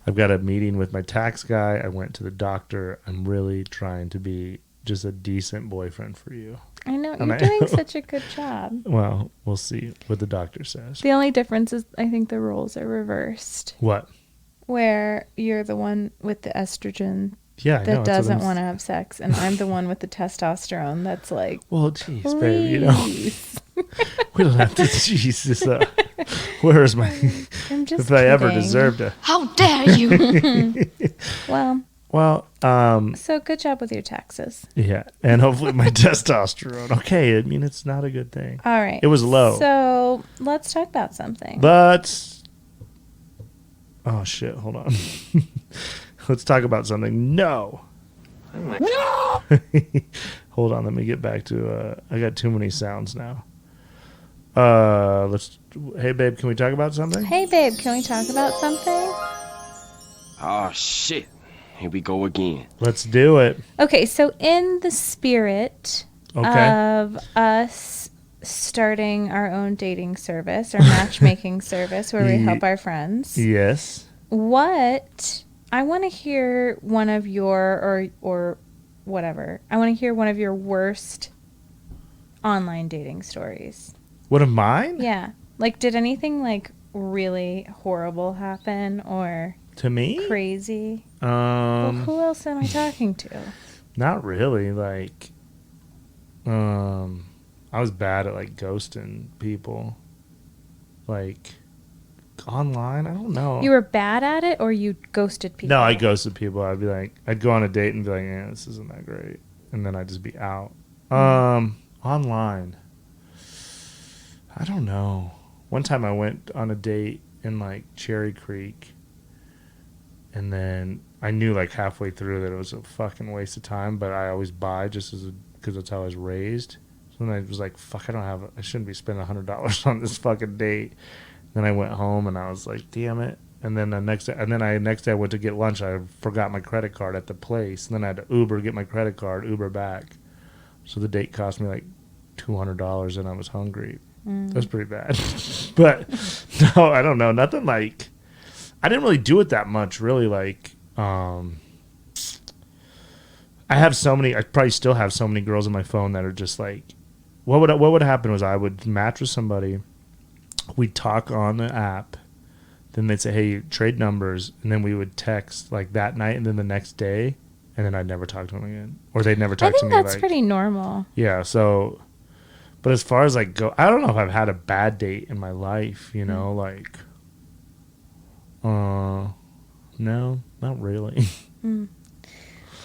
[SPEAKER 1] I've got a meeting with my tax guy. I went to the doctor. I'm really trying to be just a decent boyfriend for you.
[SPEAKER 2] I know. You're doing such a good job.
[SPEAKER 1] Well, we'll see what the doctor says.
[SPEAKER 2] The only difference is I think the roles are reversed.
[SPEAKER 1] What?
[SPEAKER 2] Where you're the one with the estrogen
[SPEAKER 1] that
[SPEAKER 2] doesn't want to have sex, and I'm the one with the testosterone that's like,
[SPEAKER 1] well, geez, babe, you know, we don't have to. Jesus, where is my?
[SPEAKER 2] I'm just
[SPEAKER 1] if
[SPEAKER 2] kidding.
[SPEAKER 1] I ever deserved to.
[SPEAKER 2] How dare you? Well, so good job with your taxes.
[SPEAKER 1] Yeah, and hopefully my testosterone. Okay, I mean it's not a good thing.
[SPEAKER 2] All right,
[SPEAKER 1] it was low.
[SPEAKER 2] So let's talk about something.
[SPEAKER 1] Oh shit! Hold on. Let's talk about something. No.
[SPEAKER 3] No!
[SPEAKER 1] Hold on, let me get back to. I got too many sounds now. Hey, babe, can we talk about something?
[SPEAKER 2] Hey, babe, can we talk about something?
[SPEAKER 6] Oh, shit. Here we go again.
[SPEAKER 1] Let's do it.
[SPEAKER 2] Okay, so in the spirit of us starting our own dating service or matchmaking service where we help our friends,
[SPEAKER 1] Yes.
[SPEAKER 2] what I want to hear one of your or whatever. I want to hear one of your worst online dating stories.
[SPEAKER 1] What of mine?
[SPEAKER 2] Yeah. Like, did anything like really horrible happen or
[SPEAKER 1] To me?
[SPEAKER 2] crazy? Well, who else am I talking to?
[SPEAKER 1] Not really. Like, I was bad at like ghosting people. Like, online, I don't know.
[SPEAKER 2] You were bad at it or you ghosted people?
[SPEAKER 1] No, I ghosted people. I'd be like, I'd go on a date and be like, yeah, this isn't that great, and then I'd just be out. Online, I don't know. One time I went on a date in like Cherry Creek, and then I knew like halfway through that it was a fucking waste of time, but I always buy just because that's how I was raised. So then I was like, fuck, I shouldn't be spending $100 on this fucking date. Then I went home and I was like, damn it. And then next day I went to get lunch. I forgot my credit card at the place. And then I had to Uber, get my credit card, Uber back. So the date cost me like $200 and I was hungry. That's pretty bad. But no, I don't know. Nothing like, I didn't really do it that much, really. Like, I probably still have so many girls on my phone that are just like, what would happen was I would match with somebody. We'd talk on the app. Then they'd say, hey, trade numbers. And then we would text like that night and then the next day. And then I'd never talk to them again. Or they'd never talk to me.
[SPEAKER 2] I think that's pretty normal.
[SPEAKER 1] Yeah. So, but as far as like I don't know if I've had a bad date in my life, you know, like, no, not really.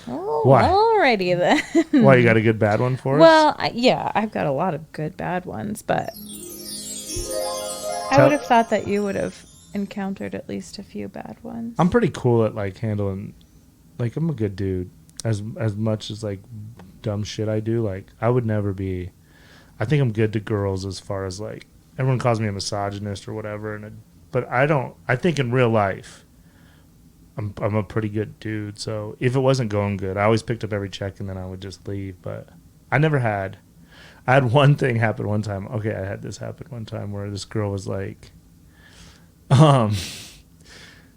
[SPEAKER 2] Oh,
[SPEAKER 1] Why?
[SPEAKER 2] alrighty then.
[SPEAKER 1] Why, you got a good bad one for us?
[SPEAKER 2] Well, yeah, I've got a lot of good bad ones, but I would have thought that you would have encountered at least a few bad ones.
[SPEAKER 1] I'm pretty cool at like handling, like I'm a good dude. As much as like dumb shit I do, like I would never be. I think I'm good to girls as far as like everyone calls me a misogynist or whatever, but I don't. I think in real life, I'm a pretty good dude. So if it wasn't going good, I always picked up every check and then I would just leave. But I never had. I had one thing happen one time. Okay, I had this happen one time where this girl was like,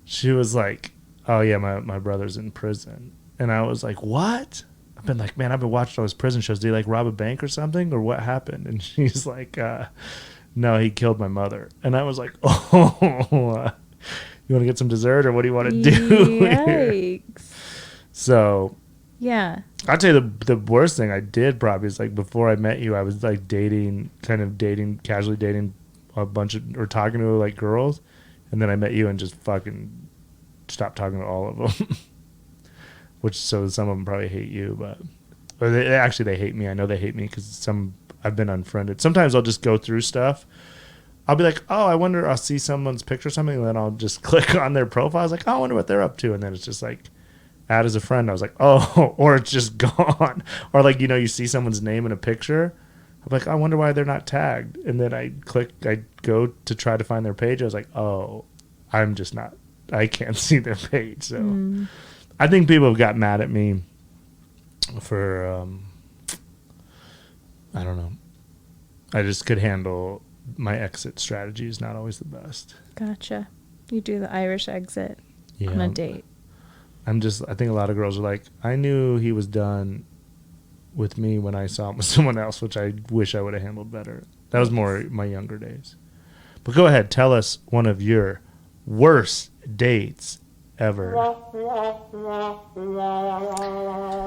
[SPEAKER 1] she was like, oh yeah, my brother's in prison. And I was like, what? I've been like, man, I've been watching all his prison shows. Did he like rob a bank or something? Or what happened? And she's like, no, he killed my mother. And I was like, oh, you want to get some dessert or what do you want to do?
[SPEAKER 2] Yikes.
[SPEAKER 1] So
[SPEAKER 2] Yeah.
[SPEAKER 1] I'll tell you the worst thing I did probably is like before I met you, I was like casually dating a bunch of, or talking to like girls. And then I met you and just fucking stopped talking to all of them. Which, so some of them probably hate you, but, or they hate me. I know they hate me because I've been unfriended. Sometimes I'll just go through stuff. I'll be like, oh, I wonder, I'll see someone's picture or something, and then I'll just click on their profile. I was like, oh, I wonder what they're up to. And then it's just like, add as a friend. I was like, oh, or it's just gone. Or like, you know, you see someone's name in a picture. I'm like, I wonder why they're not tagged. And then I go to try to find their page. I was like, oh, I can't see their page. So I think people have got mad at me for, I don't know. I just could handle my exit strategy is not always the best.
[SPEAKER 2] Gotcha. You do the Irish exit
[SPEAKER 1] Yeah.
[SPEAKER 2] on a date.
[SPEAKER 1] I think a lot of girls are like, I knew he was done with me when I saw him with someone else, which I wish I would have handled better. That was more my younger days. But go ahead, tell us one of your worst dates ever. That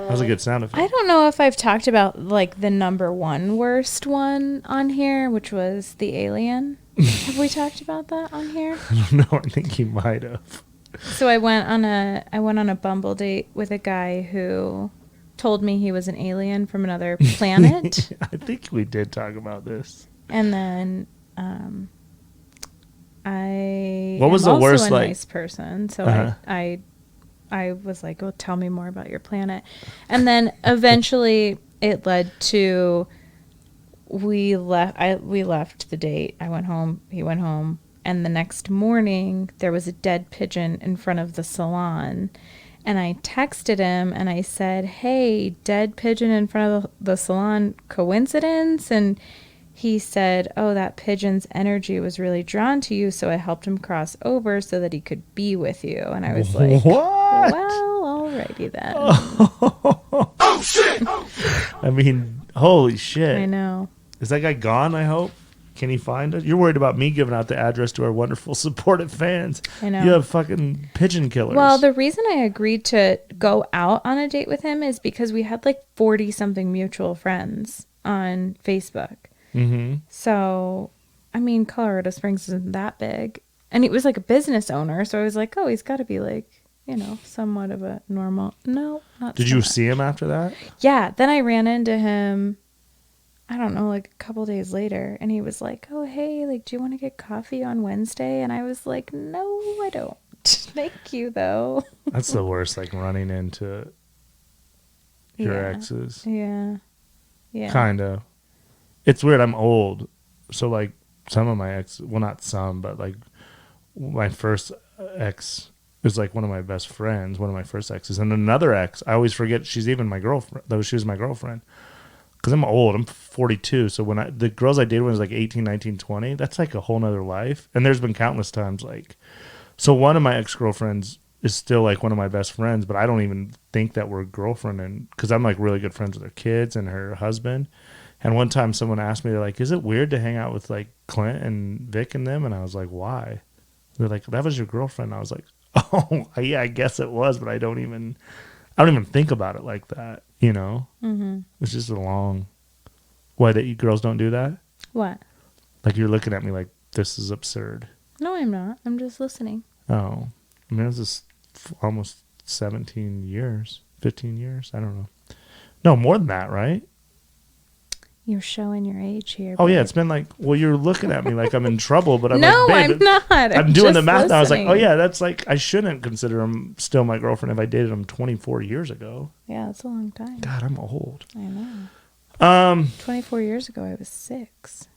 [SPEAKER 1] was a good sound effect.
[SPEAKER 2] I don't know if I've talked about like the number one worst one on here, which was the alien. Have we talked about that on here?
[SPEAKER 1] I don't know. I think you might have.
[SPEAKER 2] So I went on a Bumble date with a guy who told me he was an alien from another planet.
[SPEAKER 1] I think we did talk about this.
[SPEAKER 2] And then I
[SPEAKER 1] what was
[SPEAKER 2] am
[SPEAKER 1] the worst,
[SPEAKER 2] also a
[SPEAKER 1] like,
[SPEAKER 2] nice person, so
[SPEAKER 1] Uh-huh.
[SPEAKER 2] I I was like, "Oh, tell me more about your planet." And then eventually it led to we left the date. I went home, he went home, and the next morning there was a dead pigeon in front of the salon. And I texted him and I said, "Hey, dead pigeon in front of the salon, coincidence?" And he said, "Oh, that pigeon's energy was really drawn to you, so I helped him cross over so that he could be with you." And I was like,
[SPEAKER 1] What?
[SPEAKER 2] "Well, alrighty then."
[SPEAKER 3] Oh shit!
[SPEAKER 1] I mean, holy shit.
[SPEAKER 2] I know.
[SPEAKER 1] Is that guy gone, I hope? Can he find us? You're worried about me giving out the address to our wonderful supportive fans.
[SPEAKER 2] I know.
[SPEAKER 1] You have fucking pigeon killers.
[SPEAKER 2] Well, the reason I agreed to go out on a date with him is because we had like 40-something mutual friends on Facebook.
[SPEAKER 1] Mm-hmm.
[SPEAKER 2] So, I mean, Colorado Springs isn't that big. And he was like a business owner. So I was like, oh, he's got to be like, you know, somewhat of a normal. No, not
[SPEAKER 1] Did
[SPEAKER 2] so
[SPEAKER 1] you
[SPEAKER 2] much.
[SPEAKER 1] see him after that?
[SPEAKER 2] Yeah. Then I ran into him, I don't know, like a couple days later. And he was like, oh, hey, like, do you want to get coffee on Wednesday? And I was like, no, I don't. Thank you, though.
[SPEAKER 1] That's the worst, like running into your
[SPEAKER 2] Yeah.
[SPEAKER 1] exes.
[SPEAKER 2] Yeah. Yeah.
[SPEAKER 1] Kind of. It's weird. I'm old. So, like, some of my ex, well, not some, but like my first ex is like one of my best friends, one of my first exes. And another ex, I always forget she's even my girlfriend, though she was my girlfriend. Because I'm old. I'm 42. So when the girls I dated when I was like 18, 19, 20, that's like a whole nother life. And there's been countless times like, so one of my ex-girlfriends is still like one of my best friends, but I don't even think that we're girlfriend, and because I'm like really good friends with her kids and her husband. And one time someone asked me, they're like, is it weird to hang out with like Clint and Vic and them? And I was like, why? They're like, that was your girlfriend. I was like, oh yeah, I guess it was, but I don't even think about it like that, you know?
[SPEAKER 2] Mm-hmm.
[SPEAKER 1] It's just a long, why that you girls don't do that?
[SPEAKER 2] What?
[SPEAKER 1] Like you're looking at me like this is absurd.
[SPEAKER 2] No, I'm not. I'm just listening.
[SPEAKER 1] Oh, I mean, it was just almost 17 years, 15 years. I don't know. No, more than that, right?
[SPEAKER 2] You're showing your age here.
[SPEAKER 1] Oh, yeah.
[SPEAKER 2] babe.
[SPEAKER 1] It's been like, well, you're looking at me like I'm in trouble, but I'm
[SPEAKER 2] No,
[SPEAKER 1] like, babe,
[SPEAKER 2] I'm not.
[SPEAKER 1] I'm doing the
[SPEAKER 2] just
[SPEAKER 1] math. And I was like,
[SPEAKER 2] listening.
[SPEAKER 1] oh, yeah, that's like, I shouldn't consider him still my girlfriend if I dated him 24 years ago.
[SPEAKER 2] Yeah, that's a long time.
[SPEAKER 1] God, I'm old.
[SPEAKER 2] I know. 24 years ago, I was 6.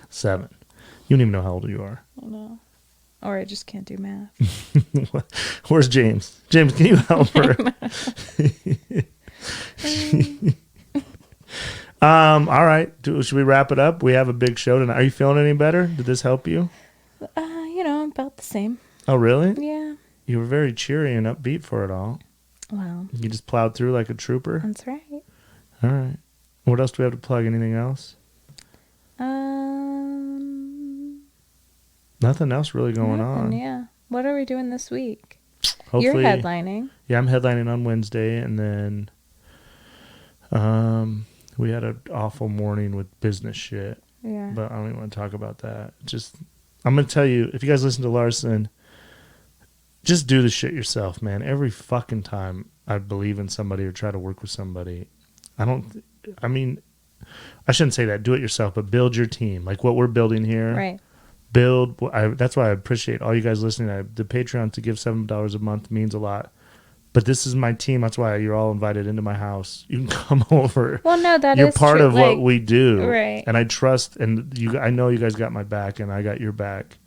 [SPEAKER 1] 7. You don't even know how old you are.
[SPEAKER 2] I know. Or I just can't do math.
[SPEAKER 1] Where's James? James, can you help her? All right. Should we wrap it up? We have a big show tonight. Are you feeling any better? Did this help you?
[SPEAKER 2] You know, about the same.
[SPEAKER 1] Oh, really?
[SPEAKER 2] Yeah.
[SPEAKER 1] You were very cheery and upbeat for it all.
[SPEAKER 2] Well,
[SPEAKER 1] You just plowed through like a trooper.
[SPEAKER 2] that's right.
[SPEAKER 1] All right. What else do we have to plug? Anything else? Nothing else really going
[SPEAKER 2] Nothing,
[SPEAKER 1] on.
[SPEAKER 2] Yeah. What are we doing this week?
[SPEAKER 1] Hopefully,
[SPEAKER 2] You're headlining.
[SPEAKER 1] Yeah, I'm headlining on Wednesday, and then we had an awful morning with business shit.
[SPEAKER 2] Yeah.
[SPEAKER 1] But I don't even want to talk about that. Just, I'm going to tell you, if you guys listen to Larson, just do the shit yourself, man. Every fucking time I believe in somebody or try to work with somebody, I shouldn't say that. Do it yourself, but build your team. Like what we're building here.
[SPEAKER 2] Right.
[SPEAKER 1] That's why I appreciate all you guys listening. The Patreon to give $7 a month means a lot. But this is my team. That's why you're all invited into my house. You can come over.
[SPEAKER 2] Well, no, that is
[SPEAKER 1] You're part
[SPEAKER 2] true.
[SPEAKER 1] of
[SPEAKER 2] Like,
[SPEAKER 1] what we do.
[SPEAKER 2] right.
[SPEAKER 1] And I trust, and I know you guys got my back, and I got your back.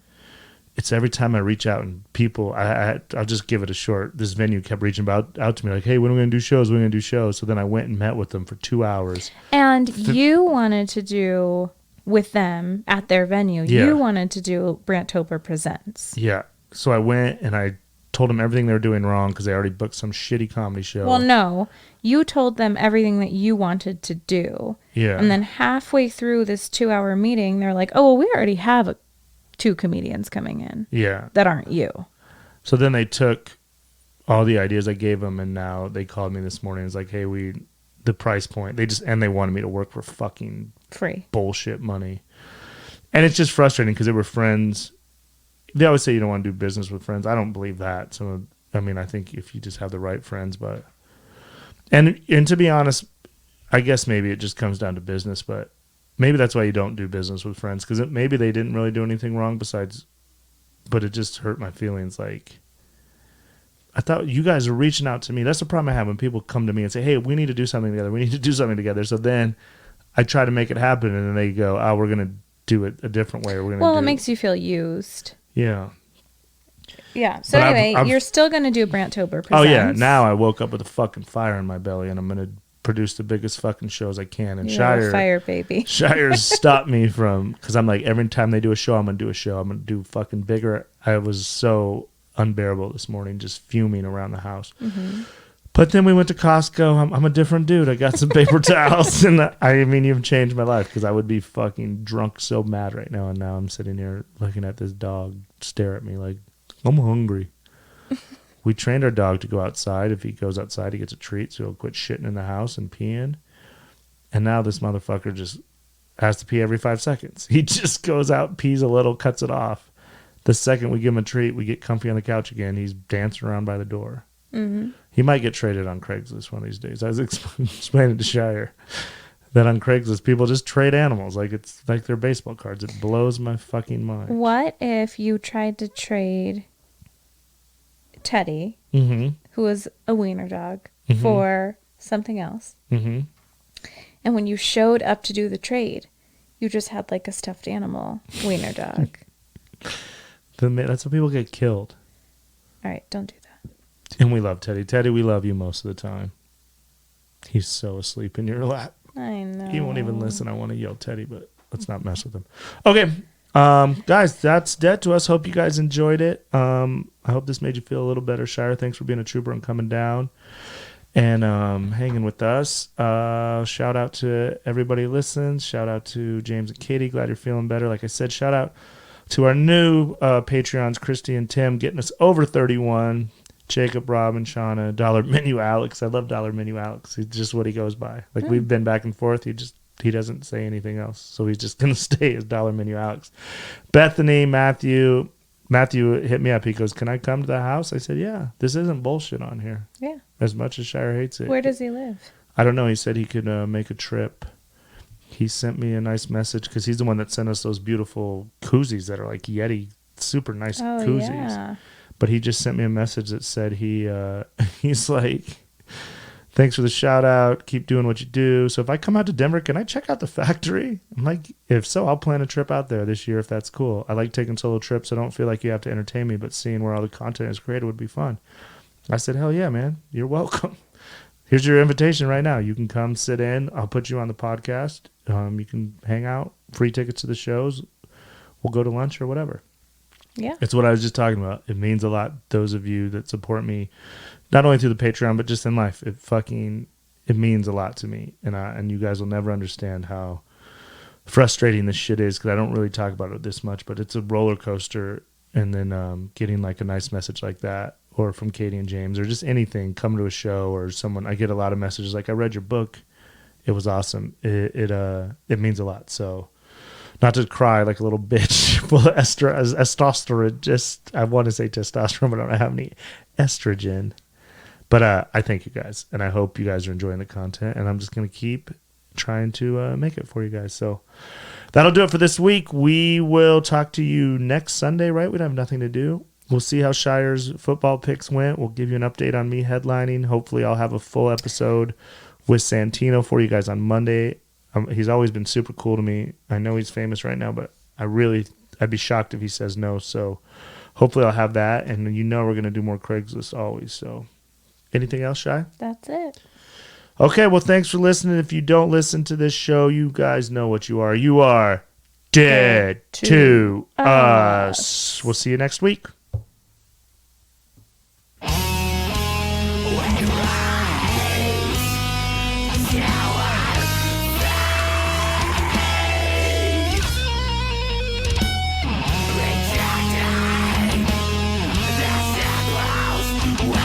[SPEAKER 1] It's every time I reach out, and people, I'll just give it a short. This venue kept reaching out to me like, hey, when are we going to do shows? When are we going to do shows? So then I went and met with them for 2 hours.
[SPEAKER 2] And you wanted to do with them at their venue.
[SPEAKER 1] Yeah.
[SPEAKER 2] You wanted to do Brandt Tobler Presents.
[SPEAKER 1] Yeah. So I went and I told them everything they were doing wrong because they already booked some shitty comedy show.
[SPEAKER 2] Well, no. You told them everything that you wanted to do.
[SPEAKER 1] Yeah.
[SPEAKER 2] And then halfway through this 2-hour meeting, they're like, oh, well, we already have 2 comedians coming in
[SPEAKER 1] Yeah.
[SPEAKER 2] that aren't you.
[SPEAKER 1] So then they took all the ideas I gave them, and now they called me this morning. It's like, hey, the price point. They wanted me to work for fucking
[SPEAKER 2] Free.
[SPEAKER 1] bullshit money. And it's just frustrating because they were friends. They always say you don't want to do business with friends. I don't believe that. So, I mean, I think if you just have the right friends, and to be honest, I guess maybe it just comes down to business, but maybe that's why you don't do business with friends, because maybe they didn't really do anything wrong but it just hurt my feelings. Like, I thought you guys are reaching out to me. That's the problem I have when people come to me and say, hey, we need to do something together. We need to do something together. So then I try to make it happen, and then they go, oh, we're going to do it a different way. Or we're gonna
[SPEAKER 2] it makes you feel used.
[SPEAKER 1] Yeah.
[SPEAKER 2] Yeah. So
[SPEAKER 1] But
[SPEAKER 2] anyway,
[SPEAKER 1] I've
[SPEAKER 2] you're still going to do Brandt Tobler Presents.
[SPEAKER 1] Oh, yeah. Now I woke up with a fucking fire in my belly, and I'm going to produce the biggest fucking shows I can. And
[SPEAKER 2] You're a fire baby.
[SPEAKER 1] Shire's stopped me from, because I'm like, every time they do a show, I'm going to do a show. I'm going to do fucking bigger. I was so unbearable this morning, just fuming around the house.
[SPEAKER 2] Mm-hmm.
[SPEAKER 1] But then we went to Costco. I'm a different dude. I got some paper towels, and I mean, you've changed my life, because I would be fucking drunk so mad right now. And now I'm sitting here looking at this dog stare at me like, I'm hungry. We trained our dog to go outside. If he goes outside, he gets a treat, so he'll quit shitting in the house and peeing. And now this motherfucker just has to pee every 5 seconds. He just goes out, pees a little, cuts it off. The second we give him a treat, we get comfy on the couch again. He's dancing around by the door.
[SPEAKER 2] Mm-hmm.
[SPEAKER 1] He might get traded on Craigslist one of these days. I was explaining to Shire that on Craigslist, people just trade animals like it's like they're baseball cards. It blows my fucking mind.
[SPEAKER 2] What if you tried to trade Teddy,
[SPEAKER 1] Mm-hmm.
[SPEAKER 2] who was a wiener dog,
[SPEAKER 1] Mm-hmm.
[SPEAKER 2] for something else?
[SPEAKER 1] Mm-hmm.
[SPEAKER 2] And when you showed up to do the trade, you just had like a stuffed animal wiener dog.
[SPEAKER 1] That's how people get killed.
[SPEAKER 2] All right, don't do that.
[SPEAKER 1] And we love Teddy. Teddy, we love you most of the time. He's so asleep in your lap.
[SPEAKER 2] I know.
[SPEAKER 1] He won't even listen. I want to yell Teddy, but let's not mess with him. Okay. Guys, that's Dead to Us. Hope you guys enjoyed it. I hope this made you feel a little better. Shire, thanks for being a trooper and coming down and hanging with us. Shout out to everybody who listens. Shout out to James and Katie. Glad you're feeling better. Like I said, shout out to our new Patreons, Christy and Tim, getting us over 31. Jacob, Robin, Shauna, Dollar Menu Alex. I love Dollar Menu Alex. He's just what he goes by. Like, we've been back and forth. He doesn't say anything else. So he's just going to stay as Dollar Menu Alex. Bethany, Matthew hit me up. He goes, can I come to the house? I said, yeah. This isn't bullshit on here.
[SPEAKER 2] Yeah.
[SPEAKER 1] As much as Shire hates it.
[SPEAKER 2] Where does he live?
[SPEAKER 1] I don't know. He said he could make a trip. He sent me a nice message because he's the one that sent us those beautiful koozies that are like Yeti, super nice koozies.
[SPEAKER 2] Yeah.
[SPEAKER 1] But he just sent me a message that said he's like, thanks for the shout out. Keep doing what you do. So if I come out to Denver, can I check out the factory? I'm like, if so, I'll plan a trip out there this year if that's cool. I like taking solo trips. I don't feel like you have to entertain me, but seeing where all the content is created would be fun. I said, hell yeah, man. You're welcome. Here's your invitation right now. You can come sit in. I'll put you on the podcast. You can hang out. Free tickets to the shows. We'll go to lunch or whatever.
[SPEAKER 2] Yeah.
[SPEAKER 1] It's what I was just talking about. It means a lot, those of you that support me, not only through the Patreon, but just in life. It means a lot to me. And you guys will never understand how frustrating this shit is, because I don't really talk about it this much, but it's a roller coaster. And then getting like a nice message like that, or from Katie and James, or just anything, come to a show, or someone, I get a lot of messages like, I read your book. It was awesome. It means a lot. So, not to cry like a little bitch full of testosterone. I want to say testosterone, but I don't have any estrogen. But I thank you guys, and I hope you guys are enjoying the content. And I'm just going to keep trying to make it for you guys. So that'll do it for this week. We will talk to you next Sunday, right? We don't have nothing to do. We'll see how Shire's football picks went. We'll give you an update on me headlining. Hopefully I'll have a full episode with Santino for you guys on Monday. He's always been super cool to me. I know he's famous right now, but I'd be shocked if he says no. So hopefully I'll have that. And we're going to do more Craigslist always. So anything else, Shy?
[SPEAKER 2] That's it.
[SPEAKER 1] Okay, well, thanks for listening. If you don't listen to this show, you guys know what you are. You are dead to us. We'll see you next week.
[SPEAKER 7] Wow.